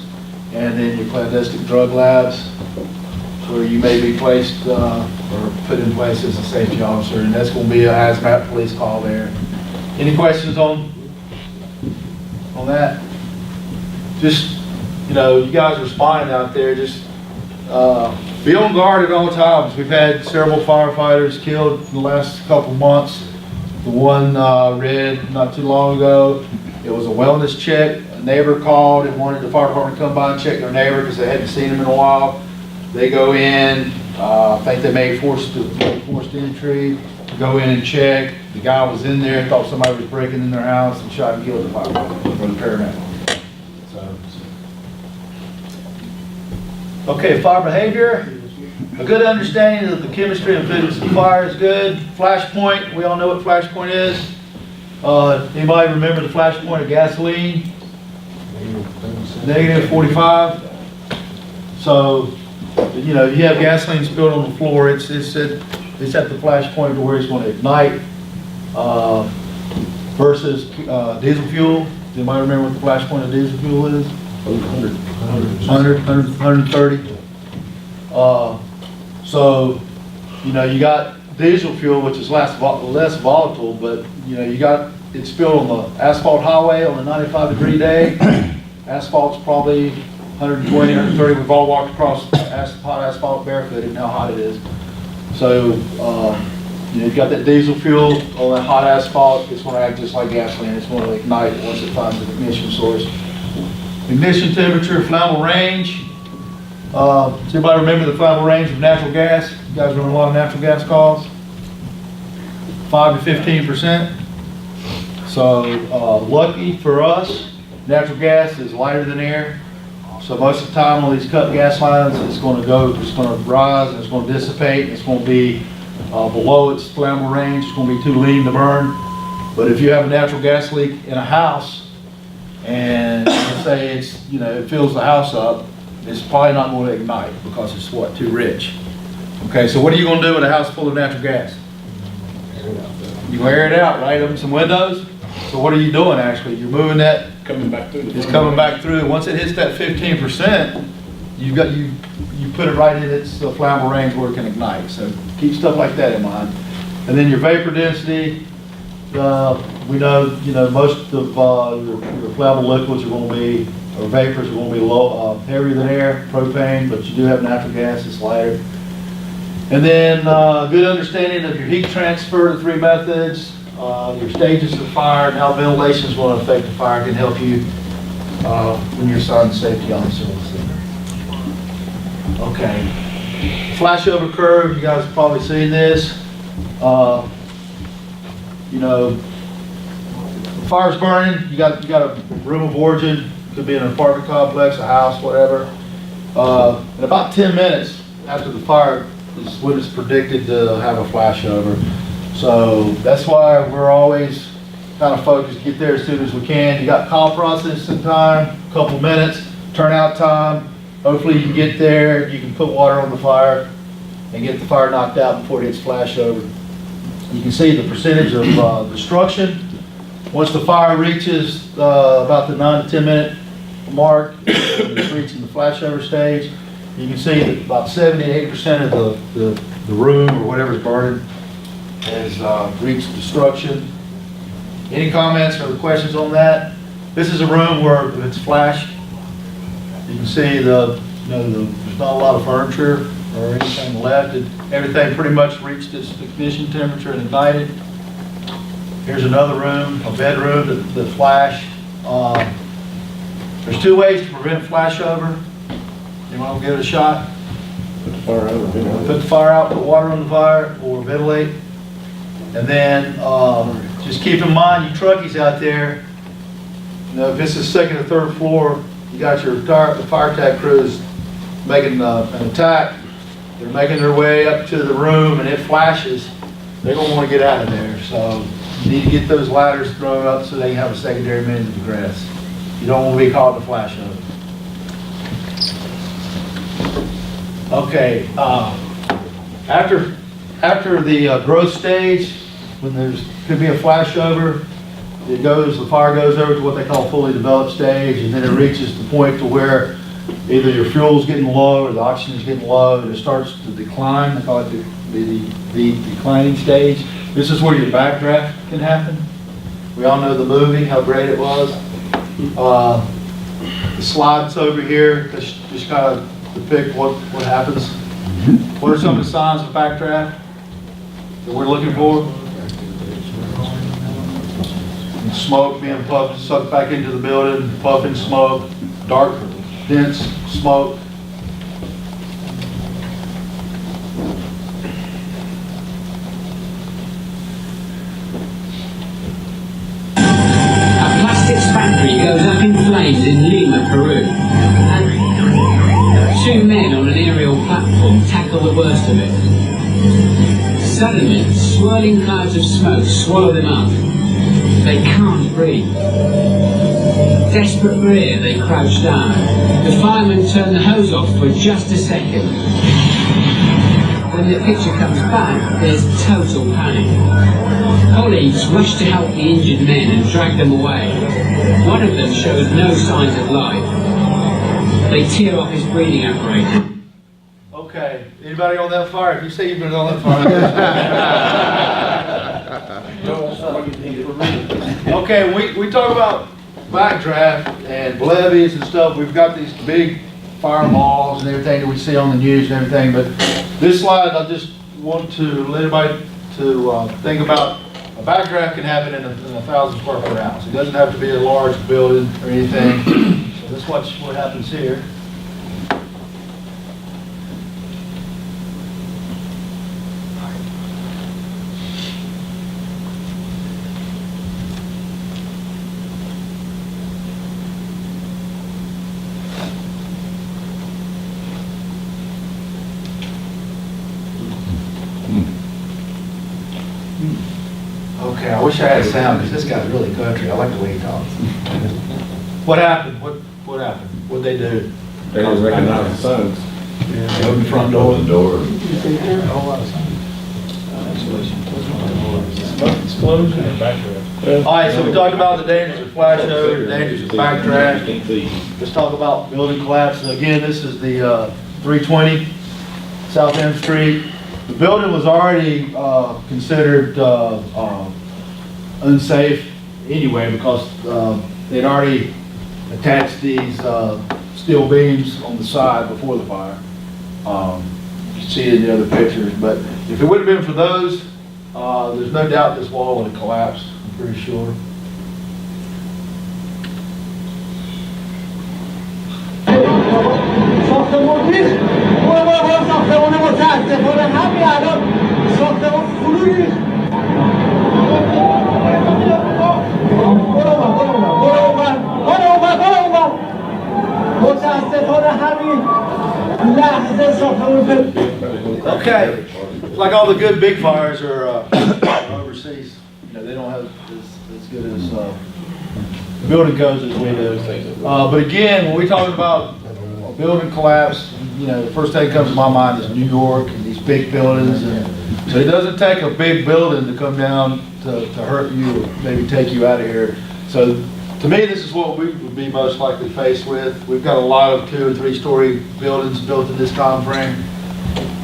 and then your clandestine drug labs, where you may be placed or put in place as a safety officer, and that's going to be a hazmat police call there. Any questions on that? Just, you know, you guys are spying out there, just be on guard at all times. We've had several firefighters killed in the last couple months. The one read not too long ago, it was a wellness check. A neighbor called and wanted the fire department to come by and check their neighbor because they hadn't seen him in a while. They go in, I think they made forced entry, go in and check. The guy was in there, thought somebody was breaking in their house and shot and killed the firefighter or the paramedic. Okay, fire behavior. A good understanding of the chemistry and physics of fire is good. Flashpoint, we all know what flashpoint is. Anybody remember the flashpoint of gasoline? Negative 45. So, you know, you have gasoline spilled on the floor. It's at the flash point where it's going to ignite versus diesel fuel. Does anybody remember what the flash point of diesel fuel is? 130. So, you know, you got diesel fuel, which is less volatile, but you know, you got it spilled on the asphalt highway on a 95-degree day. Asphalt's probably 120, 130. We've all walked across hot asphalt barefooted and how hot it is. So, you know, you've got that diesel fuel on that hot asphalt. It's going to act just like gasoline. It's going to ignite once it finds an ignition source. Ignition temperature, flammable range. Does anybody remember the flammable range of natural gas? You guys run a lot of natural gas calls? 5 to 15%. So lucky for us, natural gas is lighter than air. So most of the time on these cut gas lines, it's going to rise and it's going to dissipate. It's going to be below its flammable range. It's going to be too lean to burn. But if you have a natural gas leak in a house, and let's say it's, you know, it fills the house up, it's probably not going to ignite because it's what, too rich. Okay, so what are you going to do with a house full of natural gas? You going to air it out, right? Open some windows. So what are you doing actually? You're moving that. Coming back through. It's coming back through. Once it hits that 15%, you put it right in its flammable range where it can ignite. So keep stuff like that in mind. And then your vapor density. We know, you know, most of your flammable liquids are going to be, or vapors are going to be low, heavier than air, propane, but you do have natural gas, it's lighter. And then good understanding of your heat transfer, the 3 methods, your stages of fire, and how ventilation is going to affect the fire can help you when you're assigned safety officer. Okay. Flashover curve, you guys have probably seen this. You know, fire's burning, you got a room of origin, could be in an apartment complex, a house, whatever. In about 10 minutes after the fire is when it's predicted to have a flashover. So that's why we're always kind of focused to get there as soon as we can. You got call processing time, a couple minutes, turnout time. Hopefully you can get there, you can put water on the fire and get the fire knocked out before it hits flashover. You can see the percentage of destruction. Once the fire reaches about the 9 to 10 minute mark, it's reaching the flashover stage, you can see that about 70 to 80% of the room or whatever's burning has reached destruction. Any comments or questions on that? This is a room where it's flashed. You can see there's not a lot of furniture or anything left. Everything pretty much reached its ignition temperature and ignited. Here's another room, a bedroom that flashed. There's two ways to prevent flashover. You want to give it a shot? Put the fire out, ventilate. Put the fire out, put water on the fire, or ventilate. And then just keep in mind, you truckies out there, if this is second or third floor, you got the fire attack crews making an attack. They're making their way up to the room and it flashes. They're going to want to get out of there. So you need to get those ladders thrown up so they can have a secondary means of egress. You don't want to be caught in a flash over. Okay, after the growth stage, when could be a flashover, the fire goes over to what they call fully developed stage, and then it reaches the point to where either your fuel's getting low or the oxygen's getting low, and it starts to decline. They call it the declining stage. This is where your backdraft can happen. We all know the movie, how great it was. The slides over here just kind of depict what happens. What are some of the signs of backdraft that we're looking for? Smoke being puffed, sucked back into the building, puffing smoke, dark, dense smoke. A plastics factory goes up in flames in Lima, Peru. Two men on an aerial platform tackle the worst of it. Suddenly, swirling clouds of smoke swallow them up. They can't breathe. Desperate for air, they crouch down. The firemen turn the hose off for just a second. When the picture comes back, there's total panic. Colleagues rush to help the injured men and drag them away. One of them shows no signs of life. They tear off his breathing apparatus. Okay, anybody on that fire? If you say you've been on that fire. Okay, we talk about backdraft and levees and stuff. We've got these big fire laws and everything that we see on the news and everything, but this slide, I just want to let everybody to think about a backdraft can happen in a 1,000 square foot house. It doesn't have to be a large building or anything. So let's watch what happens here. Okay, I wish I had a sound because this guy's really country. I like the way he talks. What happened? What happened? What'd they do? They didn't recognize the signs. They opened the front door. The door. A whole lot of signs. Explosion and backdraft. All right, so we talked about the dangers of flashover, the dangers of backdraft. Let's talk about building collapse. And again, this is the 320 South End Street. The building was already considered unsafe anyway because they'd already attached these steel beams on the side before the fire. You can see it in the other pictures, but if it would have been for those, there's no doubt this wall would have collapsed, I'm pretty sure. Okay, like all the good big fires are overseas. You know, they don't have as good as building codes as we do. But again, when we talk about a building collapse, you know, the first thing that comes to my mind is New York and these big buildings. And so it doesn't take a big building to come down to hurt you or maybe take you out of here. So to me, this is what we would be most likely faced with. We've got a lot of 2- and 3-story buildings built in this time frame.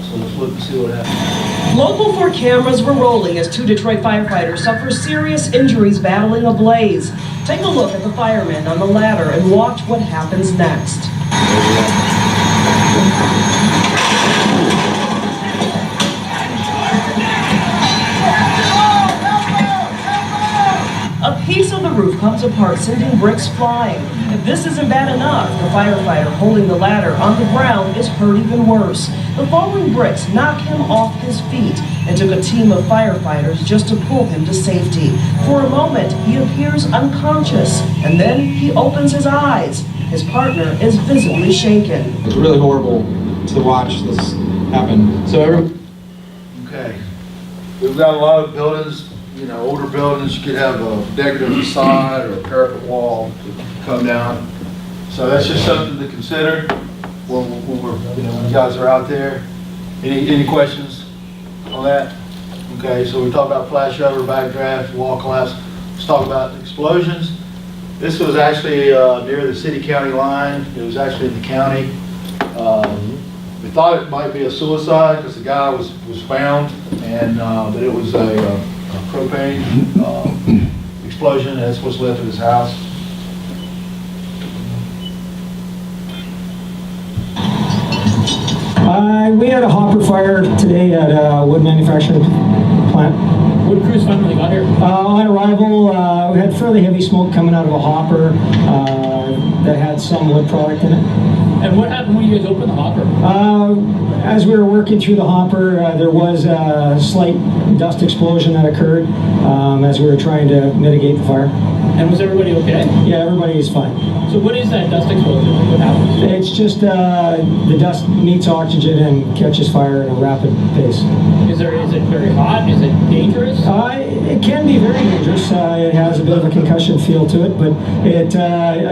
So let's look and see what happens. Local 4 cameras were rolling as 2 Detroit firefighters suffer serious injuries battling a blaze. Take a look at the firemen on the ladder and watch what happens next. A piece of the roof comes apart, sending bricks flying. If this isn't bad enough, the firefighter holding the ladder on the ground is hurt even worse. The falling bricks knock him off his feet and took a team of firefighters just to pull him to safety. For a moment, he appears unconscious, and then he opens his eyes. His partner is visibly shaken. It's really horrible to watch this happen. Okay. We've got a lot of buildings, you know, older buildings, you could have a decorative facade or a parapet wall to come down. So that's just something to consider when we're, you know, when you guys are out there. Any questions on that? Okay, so we talked about flashover, backdraft, wall collapse. Let's talk about explosions. This was actually near the city-county line. It was actually in the county. We thought it might be a suicide because the guy was found, and but it was a propane explosion. That's what's left of his house. We had a hopper fire today at a wood manufacturing plant. What crews finally got here? On arrival, we had fairly heavy smoke coming out of a hopper that had some wood product in it. And what happened when you guys opened the hopper? As we were working through the hopper, there was a slight dust explosion that occurred as we were trying to mitigate the fire. And was everybody okay? Yeah, everybody is fine. So what is that dust explosion? What happens? It's just the dust meets oxygen and catches fire at a rapid pace. Is it very hot? Is it dangerous? It can be very dangerous. It has a bit of a concussion feel to it, but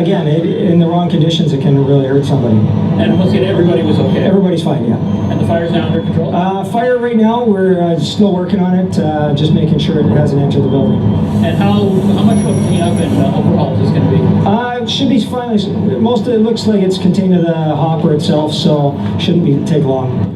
again, in the wrong conditions, it can really hurt somebody. And everybody was okay? Everybody's fine, yeah. And the fire's now under control? Fire right now, we're still working on it, just making sure it hasn't entered the building. And how much of a cleanup and overhaul is this going to be? It should be fine. Most of it looks like it's contained to the hopper itself, so shouldn't take long.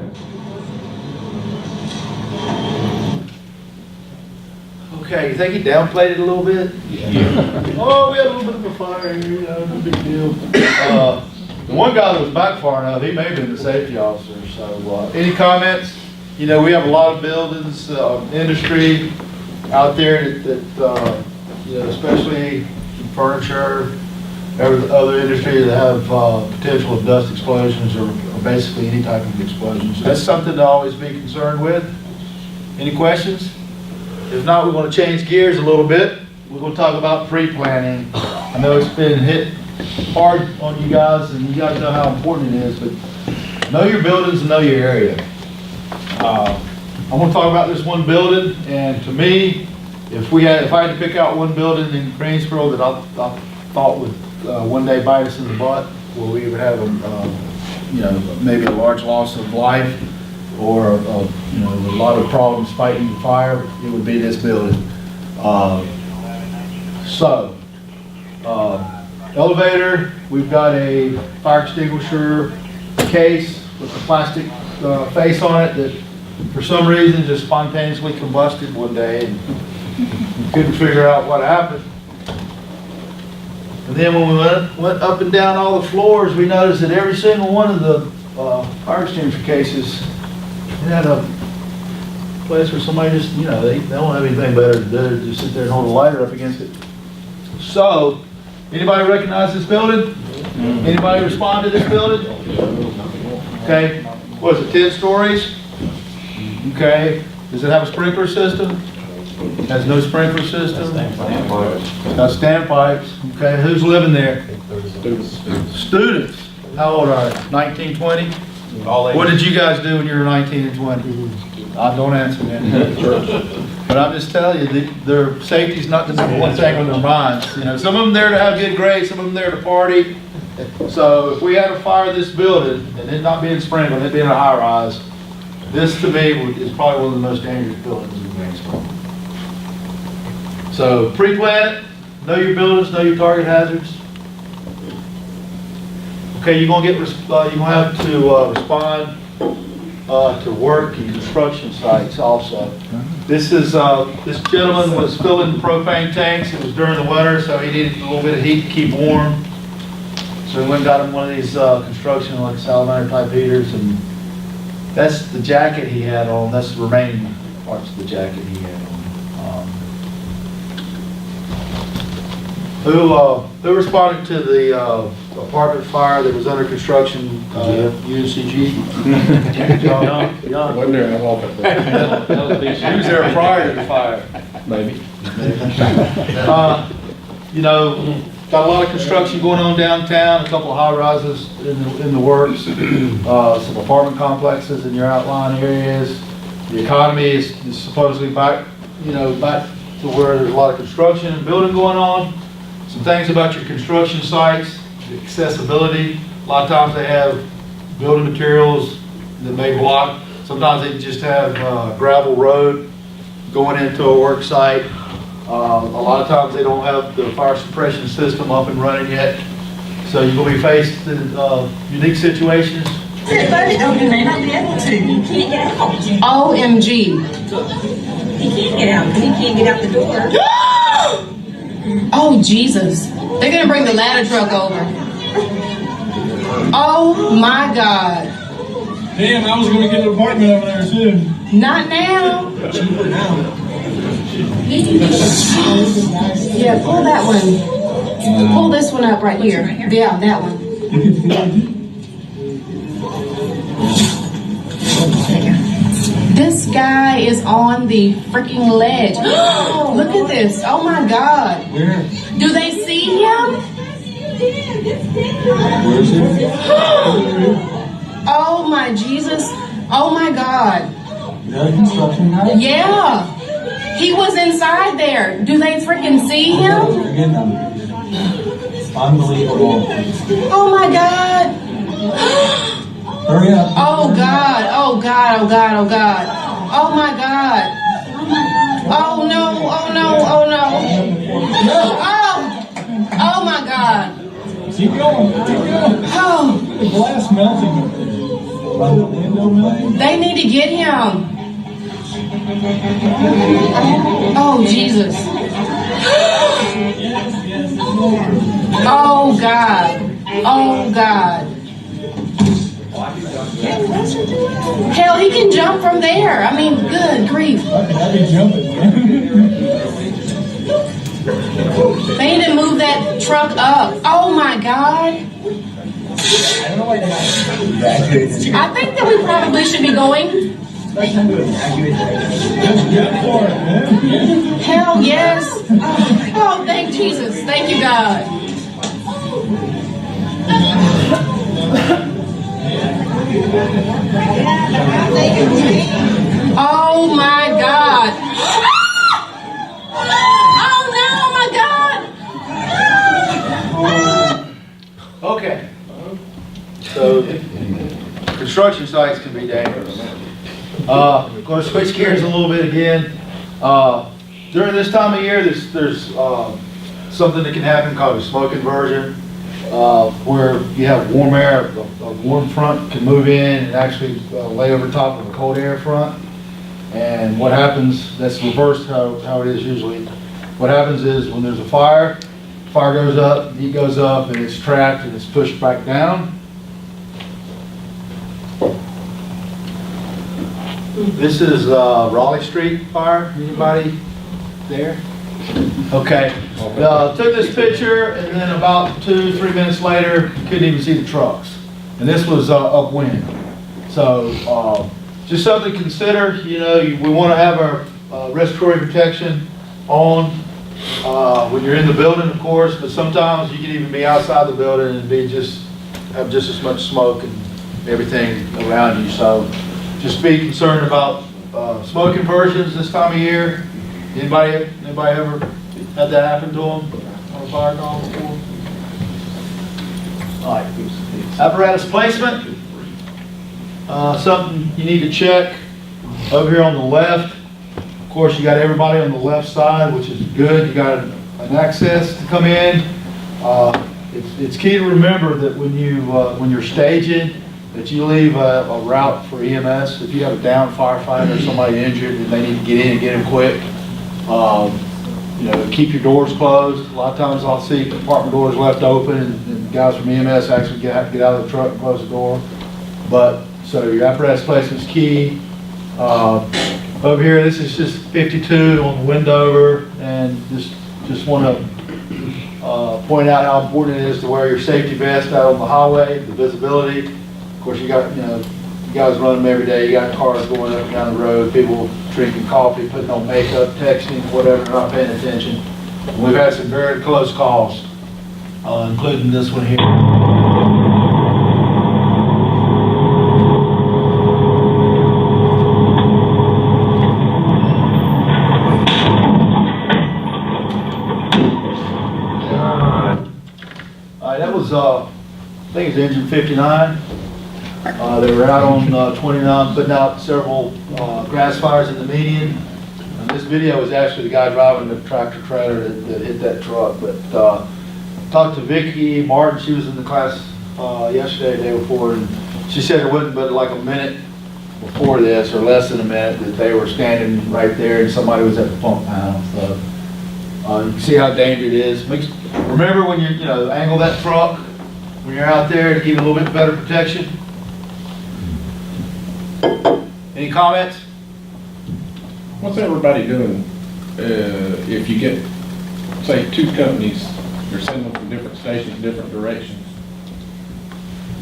Okay, you think he downplayed it a little bit? Yeah. Oh, we had a little bit of a fire, you know, no big deal. The one guy that was back far enough, he may have been the safety officer. So, any comments? You know, we have a lot of buildings, industry out there that you know, especially furniture, every other industry that have potential of dust explosions or basically any type of explosions. So that's something to always be concerned with. Any questions? If not, we're going to change gears a little bit. We're going to talk about pre-planning. I know it's been hit hard on you guys, and you guys know how important it is, but know your buildings and know your area. I'm going to talk about this one building, and to me, if I had to pick out one building in Greensboro that I thought would one day bite us in the butt, where we would have you know, maybe a large loss of life or you know, a lot of problems fighting the fire, it would be this building. Elevator, we've got a fire extinguisher case with a plastic face on it that for some reason just spontaneously combusted one day, and we couldn't figure out what happened. And then when we went up and down all the floors, we noticed that every single one of the fire extinguisher cases, it had a place where somebody just, you know, they don't have anything better to do than just sit there and hold a lighter up against it. So, anybody recognize this building? Anybody respond to this building? Okay, what is it, 10 stories? Okay, does it have a sprinkler system? Has no sprinkler system? Got standpipes. Okay, who's living there? Students. How old are they? 19, 20? What did you guys do when you were 19 and 20? I don't answer that. But I'm just telling you, their safety's not the number one thing on their minds. You know, some of them there to have good grades, some of them there to party. So if we had to fire this building and it not being sprinkled, it being a high rise, this to me is probably one of the most dangerous buildings in Greensboro. So pre-plan it, know your buildings, know your target hazards. Okay, you're gonna have to respond to work in construction sites also. This is, this gentleman was filling propane tanks. It was during the winter, so he needed a little bit of heat to keep warm. So we went and got him one of these construction, like salamander type heaters, and that's the jacket he had on. That's the remaining parts of the jacket he had on. Who responded to the apartment fire that was under construction, UNCG? I wasn't there, I walked up there. He was there prior to the fire. Maybe. You know, got a lot of construction going on downtown, a couple of high rises in the works, some apartment complexes in your outlying areas. The economy is supposedly back, back to where there's a lot of construction and building going on. Some things about your construction sites, the accessibility. A lot of times they have building materials that may block. Sometimes they just have gravel road going into a work site. A lot of times they don't have the fire suppression system up and running yet. So you're going to be faced in unique situations. OMG. He can't get out. He can't get out the door. Oh, Jesus. They're going to bring the ladder truck over. Oh, my God. Damn, I was going to get an apartment over there soon. Not now. Yeah, pull that one. Pull this one up right here. Yeah, that one. This guy is on the freaking ledge. Look at this. Oh my God. Where? Do they see him? Where is he? Oh my Jesus. Oh my God. Is that a construction guy? Yeah. He was inside there. Do they freaking see him? Unbelievable. Oh my God. Hurry up. Oh God. Oh God. Oh God. Oh God. Oh my God. Oh no. Oh no. Oh no. Oh. Oh my God. Keep going. Keep going. Oh. The glass melting up there. The window melting. They need to get him. Oh Jesus. Oh God. Oh God. Hell, he can jump from there. I mean, good grief. I'd be jumping, man. They need to move that truck up. Oh my God. I think that we probably should be going. Hell yes. Oh, thank Jesus. Thank you, God. Oh my God. Oh no, my God. Okay. So, construction sites can be dangerous. Going to switch gears a little bit again. During this time of year, there's something that can happen called a smoke inversion, where you have warm air, a warm front can move in and actually lay over top of a cold air front. And what happens, that's reversed how it is usually. What happens is when there's a fire goes up, heat goes up, and it's trapped and it's pushed back down. This is Raleigh Street fire. Anybody there? Okay. Took this picture, and then about 2-3 minutes later, you couldn't even see the trucks. And this was upwind. So just something to consider. We want to have our respiratory protection on when you're in the building, of course. But sometimes you can even be outside the building and have just as much smoke and everything around you. So just be concerned about smoke inversions this time of year. Anybody ever had that happen to them on a fire call before? All right. Apparatus placement. Something you need to check over here on the left. Of course, you got everybody on the left side, which is good. You got an access to come in. It's key to remember that when you're staging, that you leave a route for EMS. If you have a down firefighter or somebody injured and they need to get in and get them quick, you know, keep your doors closed. A lot of times I'll see compartment doors left open and guys from EMS actually have to get out of the truck and close the door. But, so your apparatus placement's key. Over here, this is just 52 on the window, and just want to point out how important it is to wear your safety vest out on the highway, the visibility. Of course, you got, you know, you guys run them every day. You got cars going up and down the road, people drinking coffee, putting on makeup, texting, whatever, not paying attention. And we've had some very close calls, including this one here. That was, I think it's engine 59. They were out on 29, putting out several grass fires in the median. And this video was actually the guy driving the tractor trailer that hit that truck. But talked to Vicki Martin. She was in the class yesterday, the day before, and she said it wasn't but like a minute before this, or less than a minute, that they were standing right there and somebody was at the pump panel. So you can see how dangerous it is. Remember when you know, angle that truck when you're out there to give you a little bit better protection. Any comments? What's everybody doing if you get, say, two companies, you're sending them from different stations, different directions?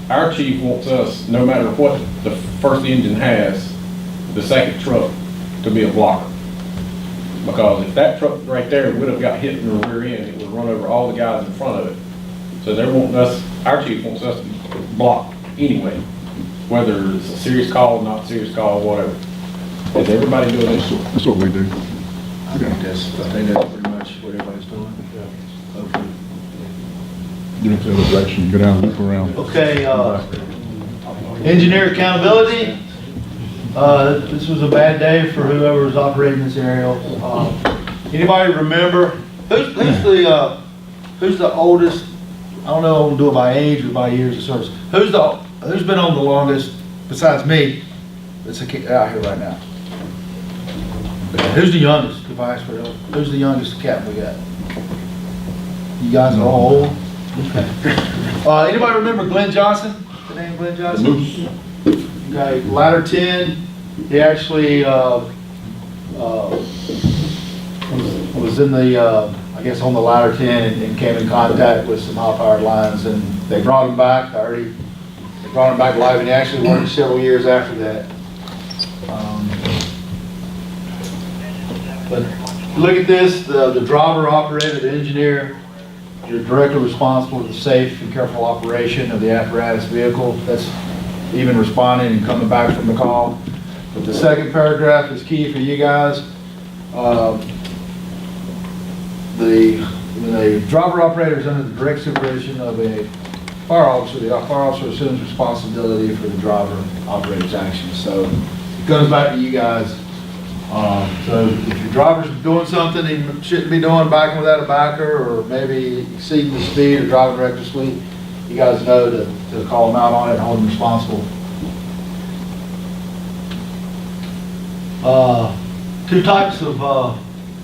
Our chief wants us, no matter what the first engine has, the second truck to be a blocker. Because if that truck right there would have got hit in the rear end, it would run over all the guys in front of it. So they're wanting us, our chief wants us to block anyway, whether it's a serious call, not serious call, whatever. Is everybody doing this? That's what we do. I think that's pretty much what everybody's doing. Hopefully. You don't the other direction, go down, loop around. Okay, engineer accountability. This was a bad day for whoever was operating this aerial. Anybody remember, who's the oldest, I don't know if we'll do it by age or by years of service. Who's been on the longest, besides me, that's out here right now? Who's the youngest, if I ask for help? Who's the youngest captain we got? You guys are all old? Okay. Anybody remember Glenn Johnson? The name Glenn Johnson? The Moose. Okay, ladder 10, he actually was in the, I guess on the ladder 10 and came in contact with some high-powered lines, and they brought him back. They brought him back alive, and he actually worked several years after that. But look at this, the driver, operator, the engineer, you're directly responsible for the safe and careful operation of the apparatus vehicle. That's even responding and coming back from the call. But the second paragraph is key for you guys. When a driver operator is under the direct supervision of a fire officer, the fire officer assumes responsibility for the driver operator's actions. So it goes back to you guys. So if your driver's doing something he shouldn't be doing, backing without a backer, or maybe exceeding the speed or driving recklessly, you guys know to call them out on it and hold them responsible. Two types of,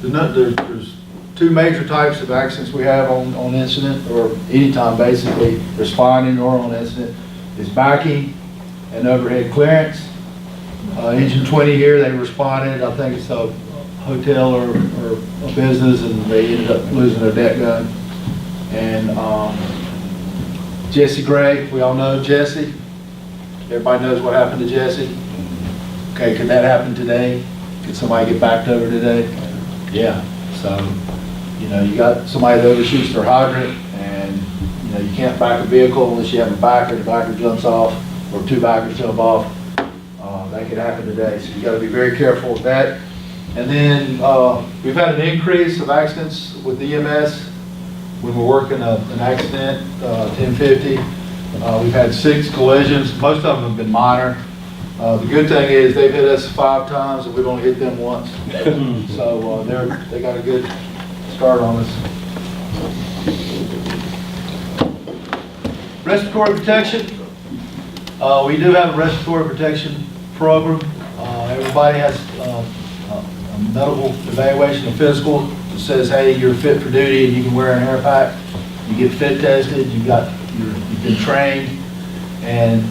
there's two major types of accidents we have on incident, or anytime basically, responding or on incident, is backing and overhead clearance. Engine 20 here, they responded, I think it's a hotel or a business, and they ended up losing their deck gun. And Jesse Gray, we all know Jesse. Everybody knows what happened to Jesse. Okay, could that happen today? Could somebody get backed over today? Yeah. So, you know, you got somebody that overshoots their hydrant, and you know, you can't back a vehicle unless you have a backer. The backer jumps off, or two backers jump off. That could happen today, so you got to be very careful with that. And then we've had an increase of accidents with EMS when we're working an accident, 1050. We've had 6 collisions. Most of them have been minor. The good thing is they've hit us 5 times, and we've only hit them once. So they got a good start on us. Respiratory protection. We do have a respiratory protection program. Everybody has a medical evaluation, a physical that says, hey, you're fit for duty and you can wear an air pack. You get fit tested, you've been trained, and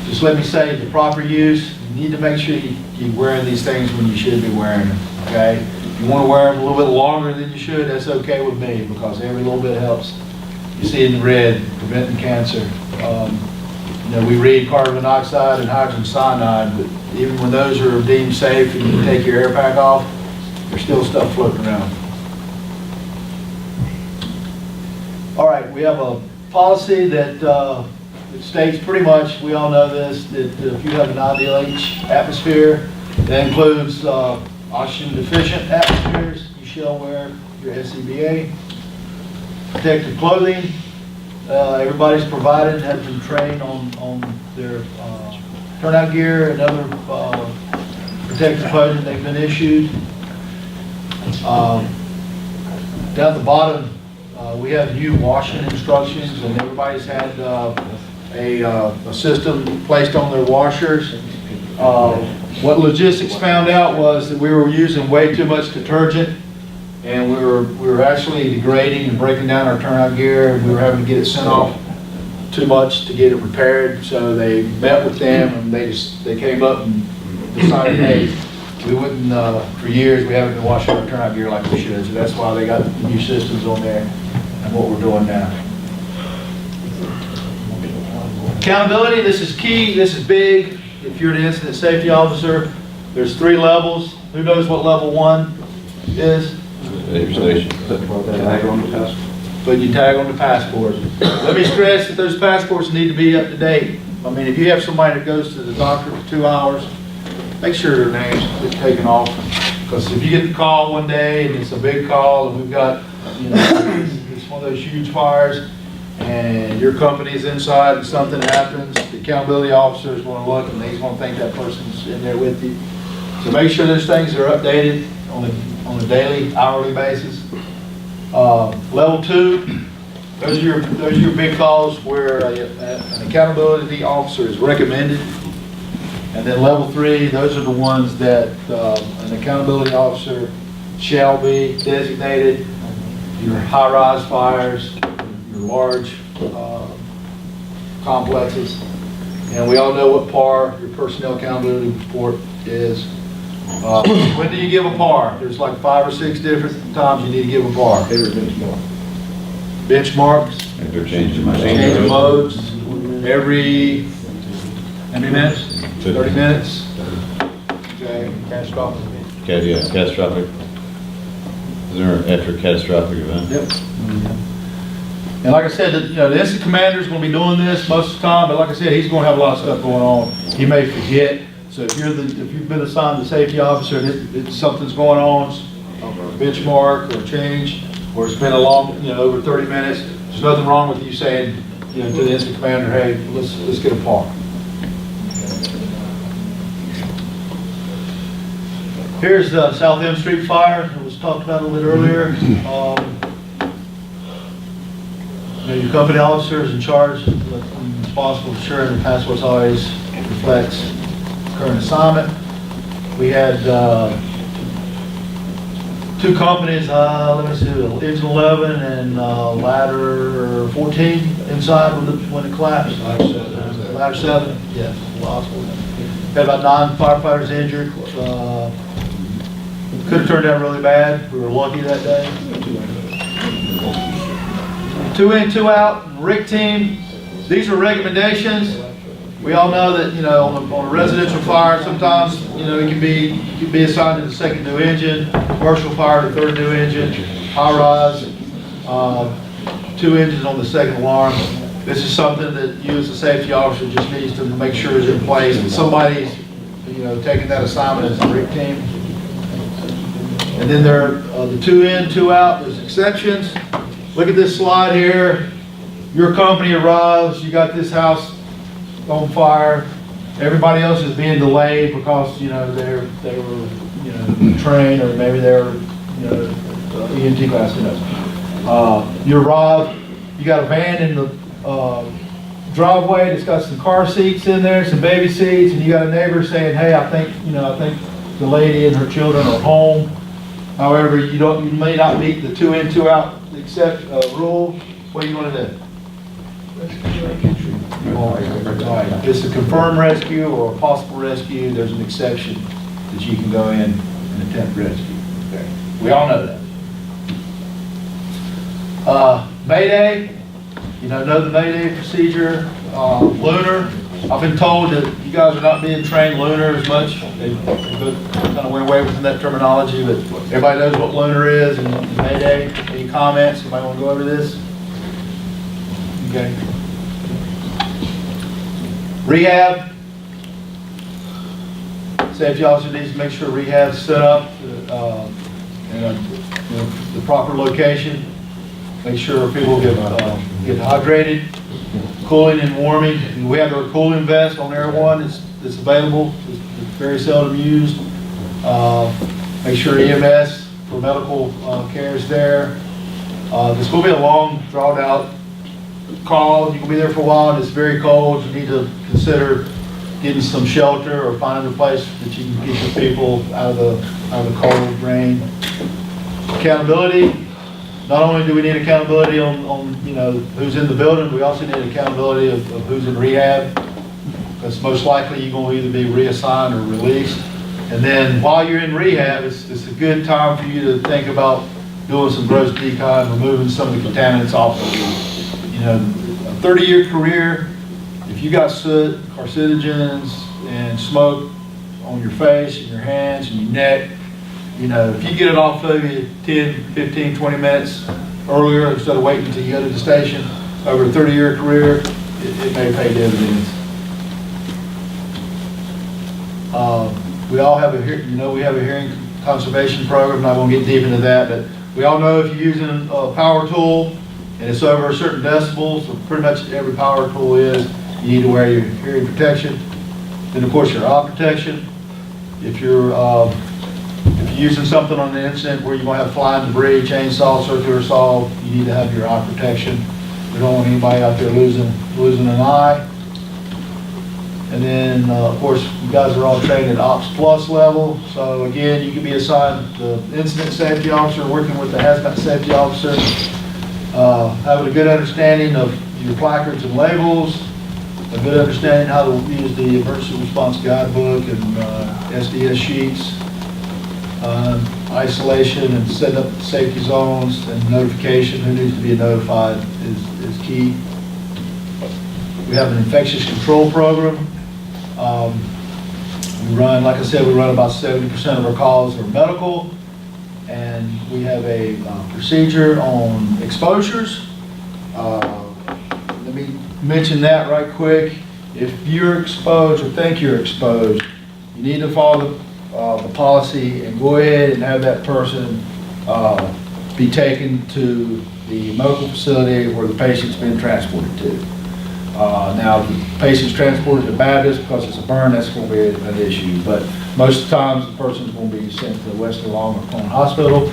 just let me say, the proper use, you need to make sure you're wearing these things when you should be wearing them, okay? If you want to wear them a little bit longer than you should, that's okay with me, because every little bit helps. You see in red, preventing cancer. You know, we read carbon monoxide and hydrogen cyanide, but even when those are deemed safe and you take your air pack off, there's still stuff floating around. All right, we have a policy that states pretty much, we all know this, that if you have an ideal H atmosphere, that includes oxygen deficient atmospheres, you shall wear your SCBA. Protective clothing, everybody's provided, has been trained on their turnout gear and other protective clothing they've been issued. Down at the bottom, we have new washing instructions, and everybody's had a system placed on their washers. What logistics found out was that we were using way too much detergent, and we were actually degrading and breaking down our turnout gear, and we were having to get it sent off too much to get it repaired. So they met with them, and they came up and decided, hey, we wouldn't, for years we haven't been washing our turnout gear like we should. So that's why they got new systems on there and what we're doing now. Accountability, this is key, this is big. If you're an incident safety officer, there's 3 levels. Who knows what level 1 is? Your station. But you tag on the passport. Let me stress that those passports need to be up to date. I mean, if you have somebody that goes to the doctor for 2 hours, make sure their names get taken off. Because if you get the call one day and it's a big call and we've got, you know, it's one of those huge fires and your company's inside and something happens, the accountability officer is going to look and he's going to think that person's in there with you. So make sure those things are updated on a daily, hourly basis. Level 2, those are your big calls where an accountability officer is recommended. And then level 3, those are the ones that an accountability officer shall be designated. Your high-rise fires, your large complexes. And we all know what PAR, your personnel accountability report, is. When do you give a PAR? There's like 5 or 6 different times you need to give a PAR. Benchmarks. If they're changing modes. Every, how many minutes? 30 minutes. Okay, catastrophic. Catastrophic. Is there after a catastrophic event? Yep. And like I said, the incident commander is going to be doing this most of the time, but like I said, he's going to have a lot of stuff going on. He may forget. So if you've been assigned the safety officer and something's going on, a benchmark or a change, or it's been a long, over 30 minutes, there's nothing wrong with you saying, to the incident commander, hey, let's get a PAR. Here's the South M Street fire that was talked about a little bit earlier. Your company officer is in charge, responsible for ensuring the passports always reflects current assignment. We had 2 companies, let me see, Engine 11 and Ladder 14 inside when it collapsed. Ladder 7, yes, hospital. Had about 9 firefighters injured. Could have turned out really bad. We were lucky that day. 2 in, 2 out, RIC team. These are recommendations. We all know that, on a residential fire, sometimes, it can be assigned to the second new engine, commercial fire to third new engine, high rise, 2 engines on the second alarm. This is something that you as a safety officer just needs to make sure is in place. And somebody's, taking that assignment as a RIC team. And then there are the 2 in, 2 out. There's exceptions. Look at this slide here. Your company arrives. You got this house on fire. Everybody else is being delayed because they were trained, or maybe they're EMT class. You arrive. You got a van in driveway that's got some car seats in there, some baby seats, and you got a neighbor saying, hey, I think the lady and her children are home. However, you may not meet the 2 in, 2 out rule. What do you want to do? All right. If it's a confirmed rescue or a possible rescue, there's an exception that you can go in and attempt rescue. Okay. We all know that. Mayday, know the Mayday procedure. Lunar, I've been told that you guys are not being trained lunar as much. They kind of went away from that terminology, but everybody knows what lunar is and Mayday. Any comments? Anybody want to go over this? Okay. Rehab. Safety officer needs to make sure rehab's set up in the proper location. Make sure people get hydrated, cooling and warming. And we have our cooling vest on Air One. It's available. It's very seldom used. Make sure EMS for medical care is there. This will be a long, drawn out call. You can be there for a while and it's very cold. You need to consider getting some shelter or finding a place that you can keep your people out of the cold, rain. Accountability. Not only do we need accountability on who's in the building, we also need accountability of who's in rehab. Because most likely you're going to either be reassigned or released. And then while you're in rehab, it's a good time for you to think about doing some gross decon, removing some of the contaminants off of you. A 30-year career, if you got soot, carcinogens, and smoke on your face and your hands and your neck, if you get it off of you 10, 15, 20 minutes earlier instead of waiting until you go to the station, over a 30-year career, it may pay dividends. We all have a hearing conservation program. I'm not going to get deep into that, but we all know if you're using a power tool and it's over a certain decibel, so pretty much every power tool is, you need to wear your hearing protection. Then of course your eye protection. If you're using something on the incident where you're going to have flying debris, chainsaw, circular saw, you need to have your eye protection. We don't want anybody out there losing an eye. And then, of course, you guys are all trained at Ops Plus level. So again, you can be assigned the incident safety officer, working with the hazmat safety officer, having a good understanding of your placards and labels, a good understanding how to use the emergency response guidebook and SDS sheets, isolation and setting up safety zones and notification. Who needs to be notified is key. We have an infectious control program. We run, like I said, we run about 70% of our calls are medical, and we have a procedure on exposures. Let me mention that right quick. If you're exposed or think you're exposed, you need to follow the policy and go ahead and have that person be taken to the medical facility where the patient's been transported to. Now, if the patient's transported to Baptist because it's a burn, that's going to be an issue. But most of the times, the person's going to be sent to Western Long or Cone Hospital.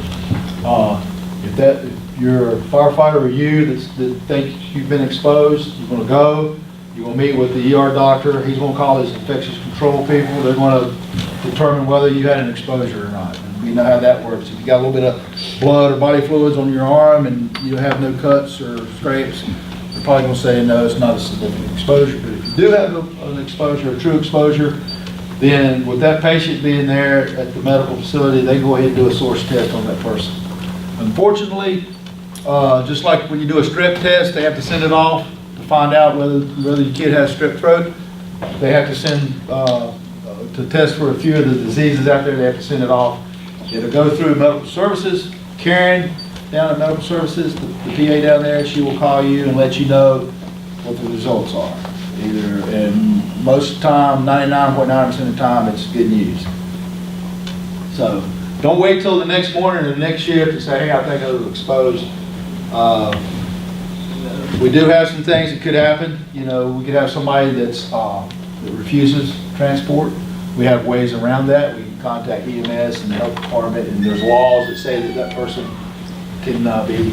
If you're a firefighter or you that think you've been exposed, you're going to go. You're going to meet with the ER doctor. He's going to call his infectious control people. They're going to determine whether you had an exposure or not. And we know how that works. If you got a little bit of blood or body fluids on your arm and you have no cuts or scrapes, they're probably going to say, no, it's not a significant exposure. But if you do have an exposure, a true exposure, then with that patient being there at the medical facility, they go ahead and do a source test on that person. Unfortunately, just like when you do a strep test, they have to send it off to find out whether your kid has strep throat. They have to send, to test for a few of the diseases out there, they have to send it off. It'll go through medical services. Karen down at medical services, the PA down there, she will call you and let you know what the results are. And most of the time, 99.9% of the time, it's good news. So don't wait till the next morning or the next shift to say, hey, I think I was exposed. We do have some things that could happen. We could have somebody that refuses transport. We have ways around that. We can contact EMS and the health department, and there's laws that say that person can be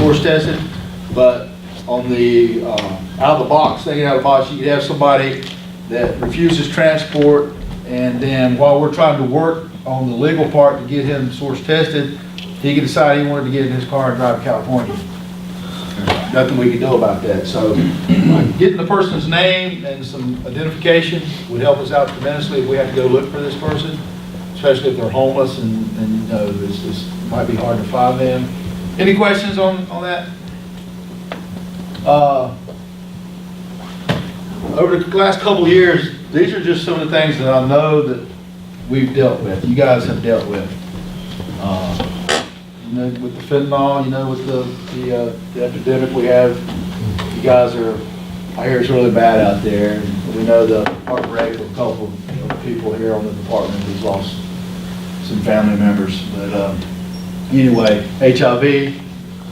source tested. But on the, out of the box, thinking out of the box, you could have somebody that refuses transport, and then while we're trying to work on the legal part to get him source tested, he could decide he wanted to get in his car and drive to California. There's nothing we can do about that. So getting the person's name and some identification would help us out tremendously if we had to go look for this person, especially if they're homeless and you know, this might be hard to find them. Any questions on that? Over the last couple of years, these are just some of the things that I know that we've dealt with, you guys have dealt with. You know, with the fentanyl, you know, with the epidemic we have, you guys are, I hear it's really bad out there. And we know the heartbreak of a couple of people here on the department who's lost some family members. But anyway, HIV,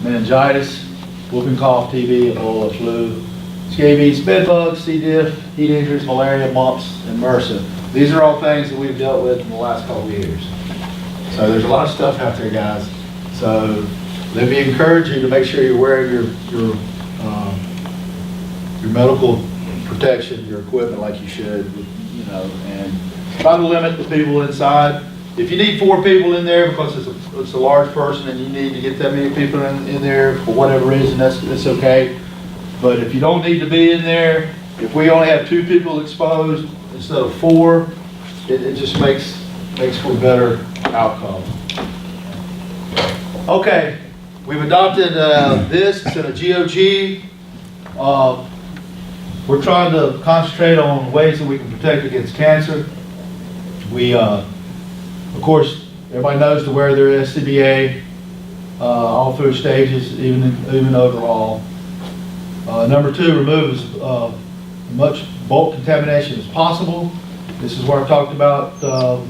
meningitis, whooping cough, TB, Ebola, flu, scabies, bed bugs, C. diff, heat injuries, malaria, mumps, and MRSA. These are all things that we've dealt with in the last couple of years. So there's a lot of stuff out there, guys. So let me encourage you to make sure you're wearing your medical protection, your equipment like you should, you know, and try to limit the people inside. If you need 4 people in there because it's a large person and you need to get that many people in there for whatever reason, that's okay. But if you don't need to be in there, if we only have 2 people exposed instead of 4, it just makes for a better outcome. Okay, we've adopted this instead of GOG. We're trying to concentrate on ways that we can protect against cancer. We, of course, everybody knows to wear their SCBA all through stages, even overall. Number 2, remove as much bulk contamination as possible. This is what I talked about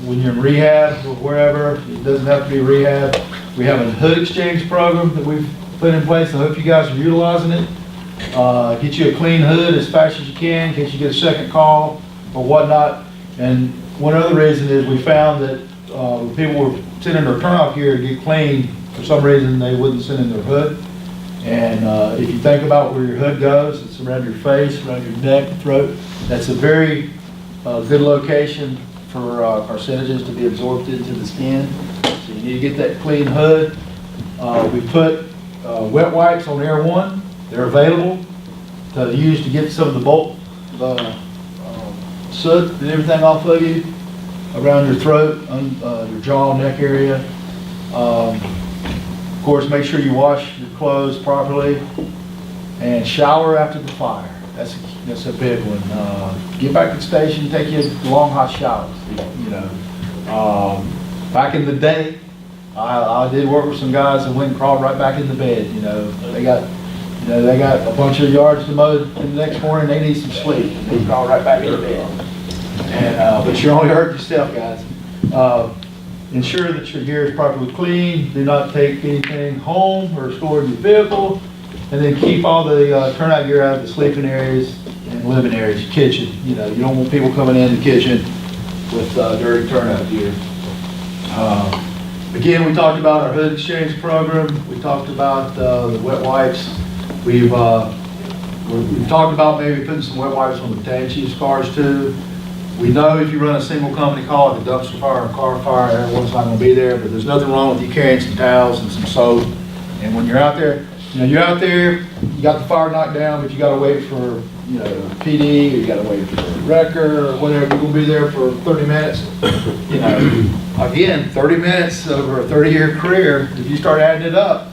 when you're in rehab or wherever. It doesn't have to be rehab. We have a hood exchange program that we've put in place. I hope you guys are utilizing it. Get you a clean hood as fast as you can in case you get a second call or whatnot. And one other reason is we found that when people were sending their turnout gear to get clean, for some reason they wouldn't send in their hood. And if you think about where your hood goes, it's around your face, around your neck, throat. That's a very good location for carcinogens to be absorbed into the skin. So you need to get that clean hood. We put wet wipes on Air 1. They're available to use to get some of the bulk, soot and everything off of you, around your throat, your jaw, neck area. Of course, make sure you wash your clothes properly and shower after the fire. That's a big one. Get back to the station, take you long hot showers. You know, back in the day, I did work with some guys that went and crawled right back in the bed. You know, they got a bunch of yards to mow, and the next morning they need some sleep. And they crawl right back in the bed. And but you're only hurting yourself, guys. Ensure that your gear is properly clean. Do not take anything home or store in your vehicle. And then keep all the turnout gear out of the sleeping areas and living areas, your kitchen. You know, you don't want people coming in the kitchen with dirty turnout gear. Again, we talked about our hood exchange program. We talked about the wet wipes. We've talked about maybe putting some wet wipes on the tan chief's cars too. We know if you run a single company call, like a dumpster fire or a car fire, everyone's not going to be there, but there's nothing wrong with you carrying some towels and some soap. And when you're out there, you know, you're out there, you got the fire knocked down, but you got to wait for, you know, PD, or you got to wait for the wrecker or whatever. You're going to be there for 30 minutes. You know, again, 30 minutes over a 30-year career, if you start adding it up,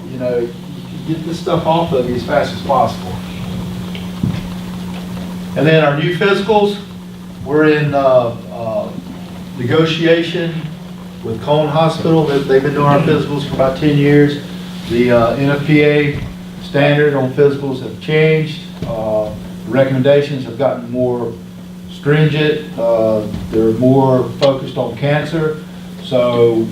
you know, you can get this stuff off of you as fast as possible. And then our new physicals, we're in negotiation with Cone Hospital. They've been doing our physicals for about 10 years. The NFPA standard on physicals have changed. The recommendations have gotten more stringent. They're more focused on cancer. So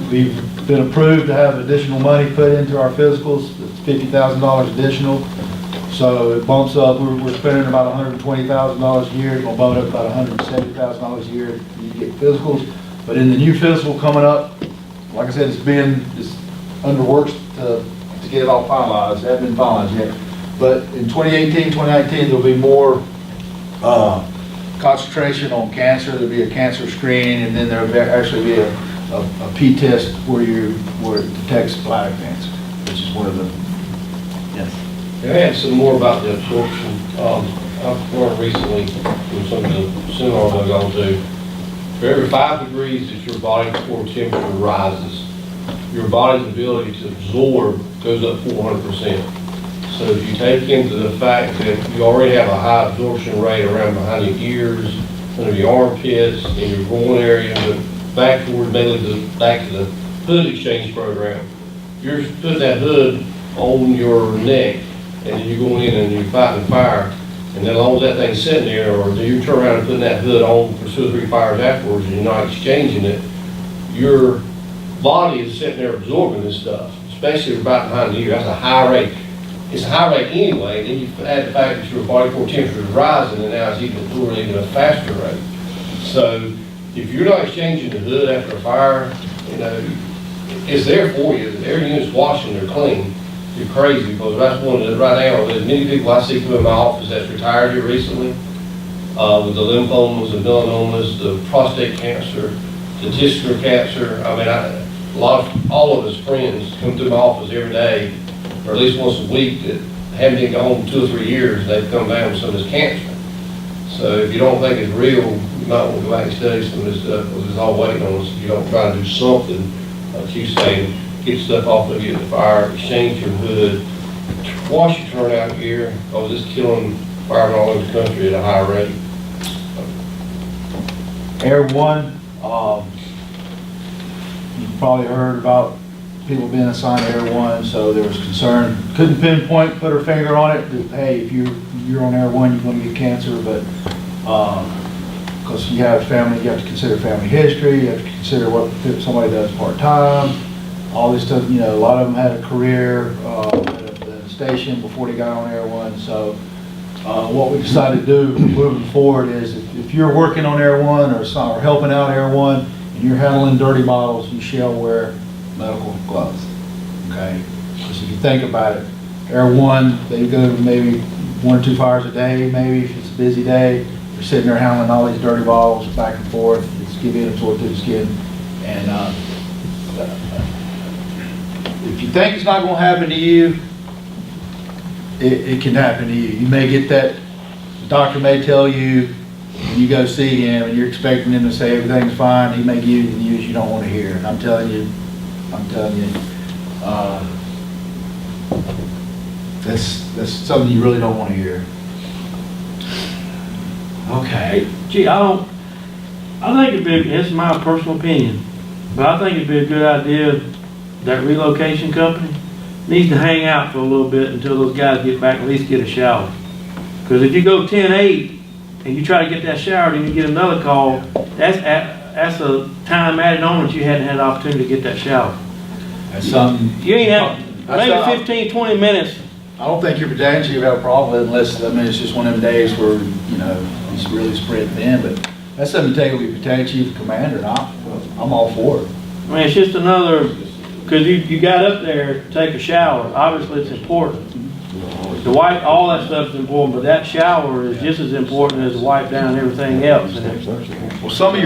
we've been approved to have additional money put into our physicals. It's $50,000 additional. So it bumps up. We're spending about $120,000 a year. It's going to bump it up about $170,000 a year to get physicals. But in the new physical coming up, like I said, it's under works to to get it all finalized, it hasn't been finalized yet. But in 2018, 2019, there'll be more concentration on cancer. There'll be a cancer screening, and then there'll actually be a P-test where it detects bladder cancer, which is one of the, yes. Can I add some more about the absorption? I've learned recently from some of the seminars I've gone to, for every 5 degrees that your body core temperature rises, your body's ability to absorb goes up 400%. So if you take into the fact that you already have a high absorption rate around behind your ears, under your armpits, in your groin area, but back toward back to the hood exchange program, you're putting that hood on your neck, and then you're going in and you're fighting fire, and then as long as that thing's sitting there, or you turn around and putting that hood on for 2 or 3 fires afterwards, and you're not exchanging it, your body is sitting there absorbing this stuff, especially right behind the ear. That's a high rate. It's a high rate anyway, and then you add the fact that your body core temperature is rising, and now it's even a faster rate. So if you're not exchanging the hood after a fire, you know, it's there for you. Every unit's washing, they're clean. You're crazy, because that's one of the, right now, there's many people I see come in my office that's retired here recently, with the lymphomas, the melanomas, the prostate cancer, the testicular cancer. I mean, all of his friends come through my office every day, or at least once a week, that haven't been gone 2 or 3 years, they've come down with some of this cancer. So if you don't think it's real, you might want to go back and study some of this stuff, because it's all waiting on us. If you don't try to do something, like you saying, get stuff off of you at the fire, exchange your hood, wash your turnout gear, because it's killing firemen all over the country at a high rate. Air One, you've probably heard about people being assigned Air One, so there was concern. Couldn't pinpoint, put her finger on it, that, hey, if you're on Air One, you're going to get cancer, but because you have family, you have to consider family history, you have to consider what if somebody does part-time, all this stuff. You know, a lot of them had a career at a station before they got on Air One. So what we decided to do moving forward is if you're working on Air One or helping out Air One and you're handling dirty bottles, you shall wear medical gloves. Okay? Because if you think about it, Air One, they go maybe 1 or 2 fires a day, maybe if it's a busy day. They're sitting there handling all these dirty bottles back and forth. It's getting absorbed through the skin. And if you think it's not going to happen to you, it can happen to you. You may get that, the doctor may tell you, you go see him and you're expecting him to say everything's fine, he may give you the news you don't want to hear. And I'm telling you, that's something you really don't want to hear. Okay. Gee, I think it'd be, it's my personal opinion, but I think it'd be a good idea that relocation company needs to hang out for a little bit until those guys get back and at least get a shower. Because if you go 10-8 and you try to get that shower and you get another call, that's a time added on that you hadn't had the opportunity to get that shower. That's something. You ain't have maybe 15, 20 minutes. I don't think your battalion should have a problem unless, I mean, it's just one of them days where, you know, it's really spread thin, but that's something to take with your battalion chief commander, and I'm all for it. I mean, it's just another, because you got up there to take a shower. Obviously, it's important. The wipe, all that stuff is important, but that shower is just as important as the wipe down and everything else. Well, some of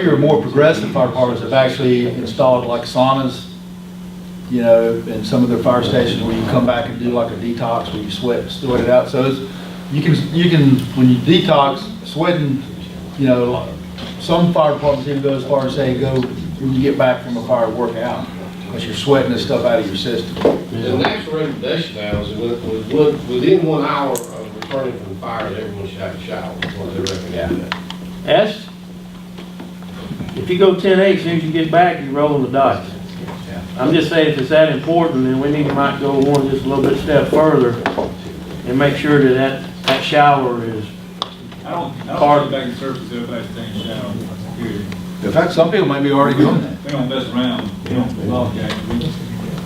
your more progressive fire departments have actually installed like saunas, you know, in some of their fire stations where you come back and do like a detox where you sweat it out. So you can when you detox, sweating, you know, some fire departments even go as far as say go when you get back from a fire, work out, because you're sweating this stuff out of your system. The next recommendation now is within 1 hour of returning from the fire, that everyone should have a shower. That's what they recommend. Yes. If you go 10-8, as soon as you get back, you're rolling the dice. I'm just saying if it's that important, then we need to might go one just a little bit step further and make sure that shower is I don't go back and surface everybody taking a shower. Period. In fact, some people might be already doing that. They don't mess around. They don't log games.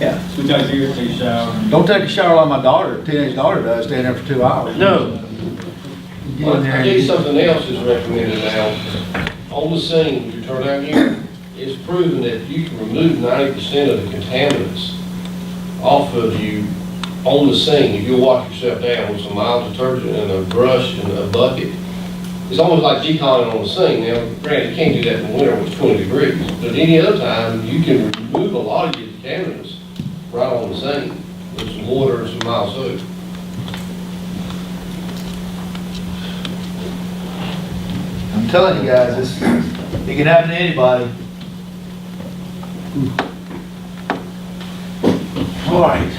Yeah. Switch out here, take a shower. Don't take a shower like my daughter, teenage daughter does, staying there for 2 hours. No. I'll tell you something else is recommended now. On the scene, with your turnout gear, it's proven that you can remove 90% of the contaminants off of you on the scene. If you'll wash yourself down with some mild detergent and a brush and a bucket, it's almost like deconning on the scene. Now, granted, you can't do that in the winter when it's 20 degrees, but any other time, you can remove a lot of your contaminants right on the scene with some water and some mild soap. I'm telling you guys, it can happen to anybody. All right.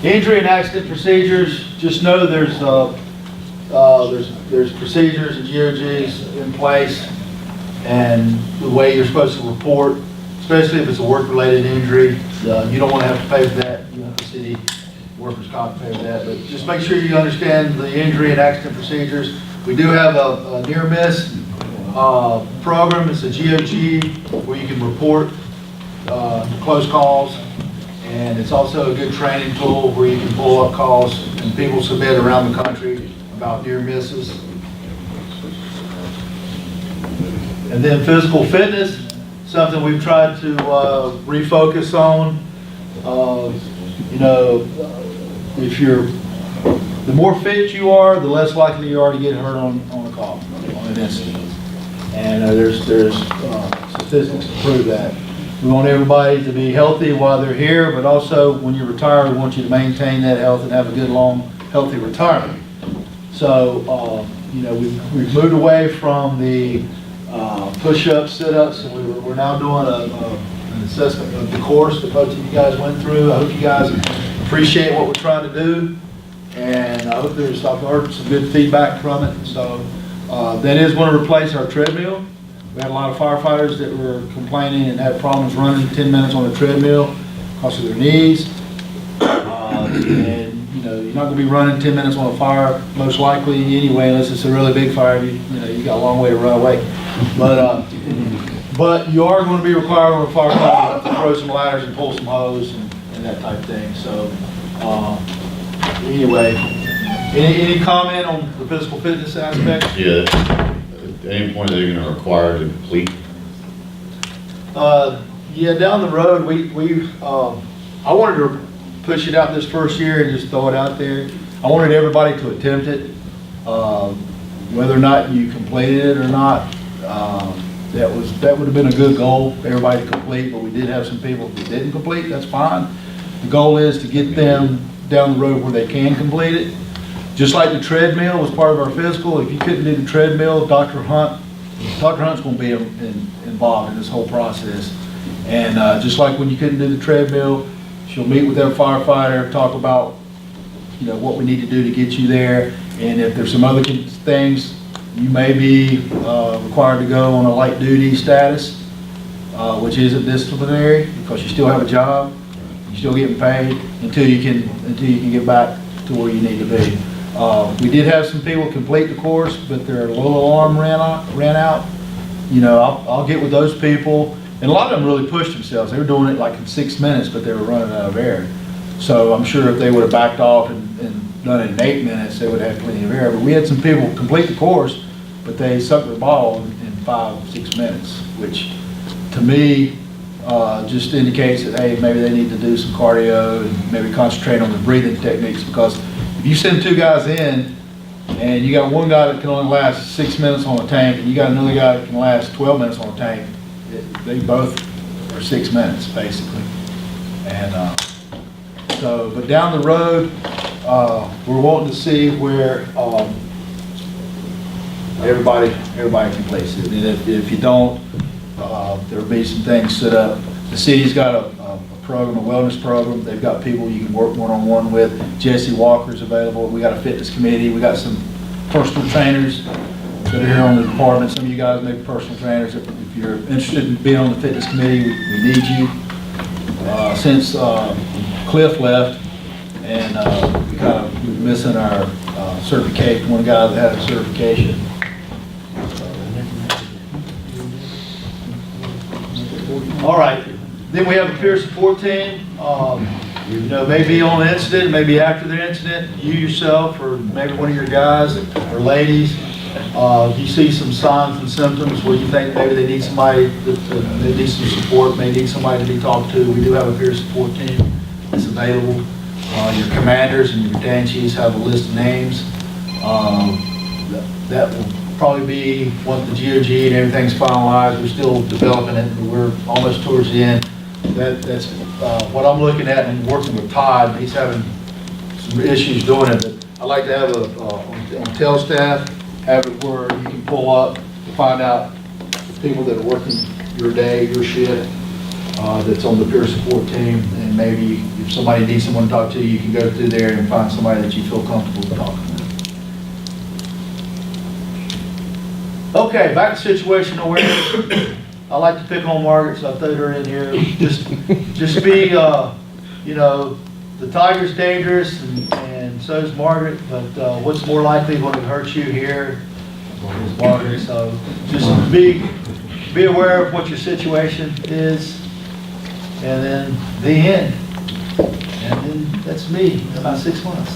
Injury and accident procedures, just know there's procedures and GOGs in place, and the way you're supposed to report, especially if it's a work-related injury, you don't want to have to pay for that. You want the city workers' comp to pay for that, but just make sure you understand the injury and accident procedures. We do have a near miss program. It's a GOG where you can report close calls, and it's also a good training tool where you can pull up calls and people submit around the country about near misses. And then physical fitness, something we've tried to refocus on. You know, if the more fit you are, the less likely you are to get hurt on a call, on an incident. And there's statistics to prove that. We want everybody to be healthy while they're here, but also when you retire, we want you to maintain that health and have a good, long, healthy retirement. So, you know, we've moved away from the push-ups, sit-ups, and we're now doing an assessment of the course that both of you guys went through. I hope you guys appreciate what we're trying to do, and I hope I've heard some good feedback from it. So that is going to replace our treadmill. We had a lot of firefighters that were complaining and had problems running 10 minutes on a treadmill because of their knees. And you know, you're not going to be running 10 minutes on a fire, most likely anyway, unless it's a really big fire. You know, you got a long way to run away. But you are going to be required on a firefighter to throw some ladders and pull some hose and that type of thing. So anyway, any comment on the physical fitness aspect? Yeah. At any point they're going to require to complete? Yeah, down the road, I wanted to push it out this first year and just throw it out there. I wanted everybody to attempt it, whether or not you completed it or not. That would have been a good goal, everybody to complete, but we did have some people who didn't complete. That's fine. The goal is to get them down the road where they can complete it. Just like the treadmill was part of our physical, if you couldn't do the treadmill, Dr. Hunt's going to be involved in this whole process. And just like when you couldn't do the treadmill, she'll meet with that firefighter, talk about, you know, what we need to do to get you there. And if there's some other things, you may be required to go on a light duty status, which isn't disciplinary because you still have a job, you're still getting paid until you can get back to where you need to be. We did have some people complete the course, but their little alarm ran out. You know, I'll get with those people, and a lot of them really pushed themselves. They were doing it like in 6 minutes, but they were running out of air. So I'm sure if they would have backed off and done it in 8 minutes, they would have had plenty of air. But we had some people complete the course, but they sucked their ball in 5-6 minutes, which to me just indicates that, hey, maybe they need to do some cardio and maybe concentrate on the breathing techniques, because if you send 2 guys in and you got one guy that can only last 6 minutes on a tank and you got another guy that can last 12 minutes on a tank, they both are 6 minutes basically. And but down the road, we're wanting to see where everybody can place it. And if you don't, there'll be some things set up. The city's got a program, a wellness program. They've got people you can work one-on-one with. Jesse Walker's available. We got a fitness committee. We got some personal trainers that are here on the department. Some of you guys may be personal trainers. If you're interested in being on the fitness committee, we need you. Since Cliff left, and we're missing our certification, one guy that had a certification. All right, then we have a peer support team. You know, maybe on an incident, maybe after the incident, you yourself or maybe one of your guys or ladies, you see some signs and symptoms where you think maybe they need somebody, they need some support, may need somebody to be talked to. We do have a peer support team. It's available. Your commanders and your battalion chiefs have a list of names. That will probably be once the GOG and everything's finalized. We're still developing it, but we're almost towards the end. That's what I'm looking at and working with Todd. He's having some issues doing it, but I like to have on tail staff, have it where you can pull up to find out the people that are working your day, your shift, that's on the peer support team, and maybe if somebody needs someone to talk to, you can go through there and find somebody that you feel comfortable talking to. Okay, back to situational awareness. I like to pick on Margaret, so I threw her in here. Just be, you know, the tiger's dangerous, and so is Margaret, but what's more likely going to hurt you here is Margaret. So just be aware of what your situation is, and then the end. And then that's me in about 6 months.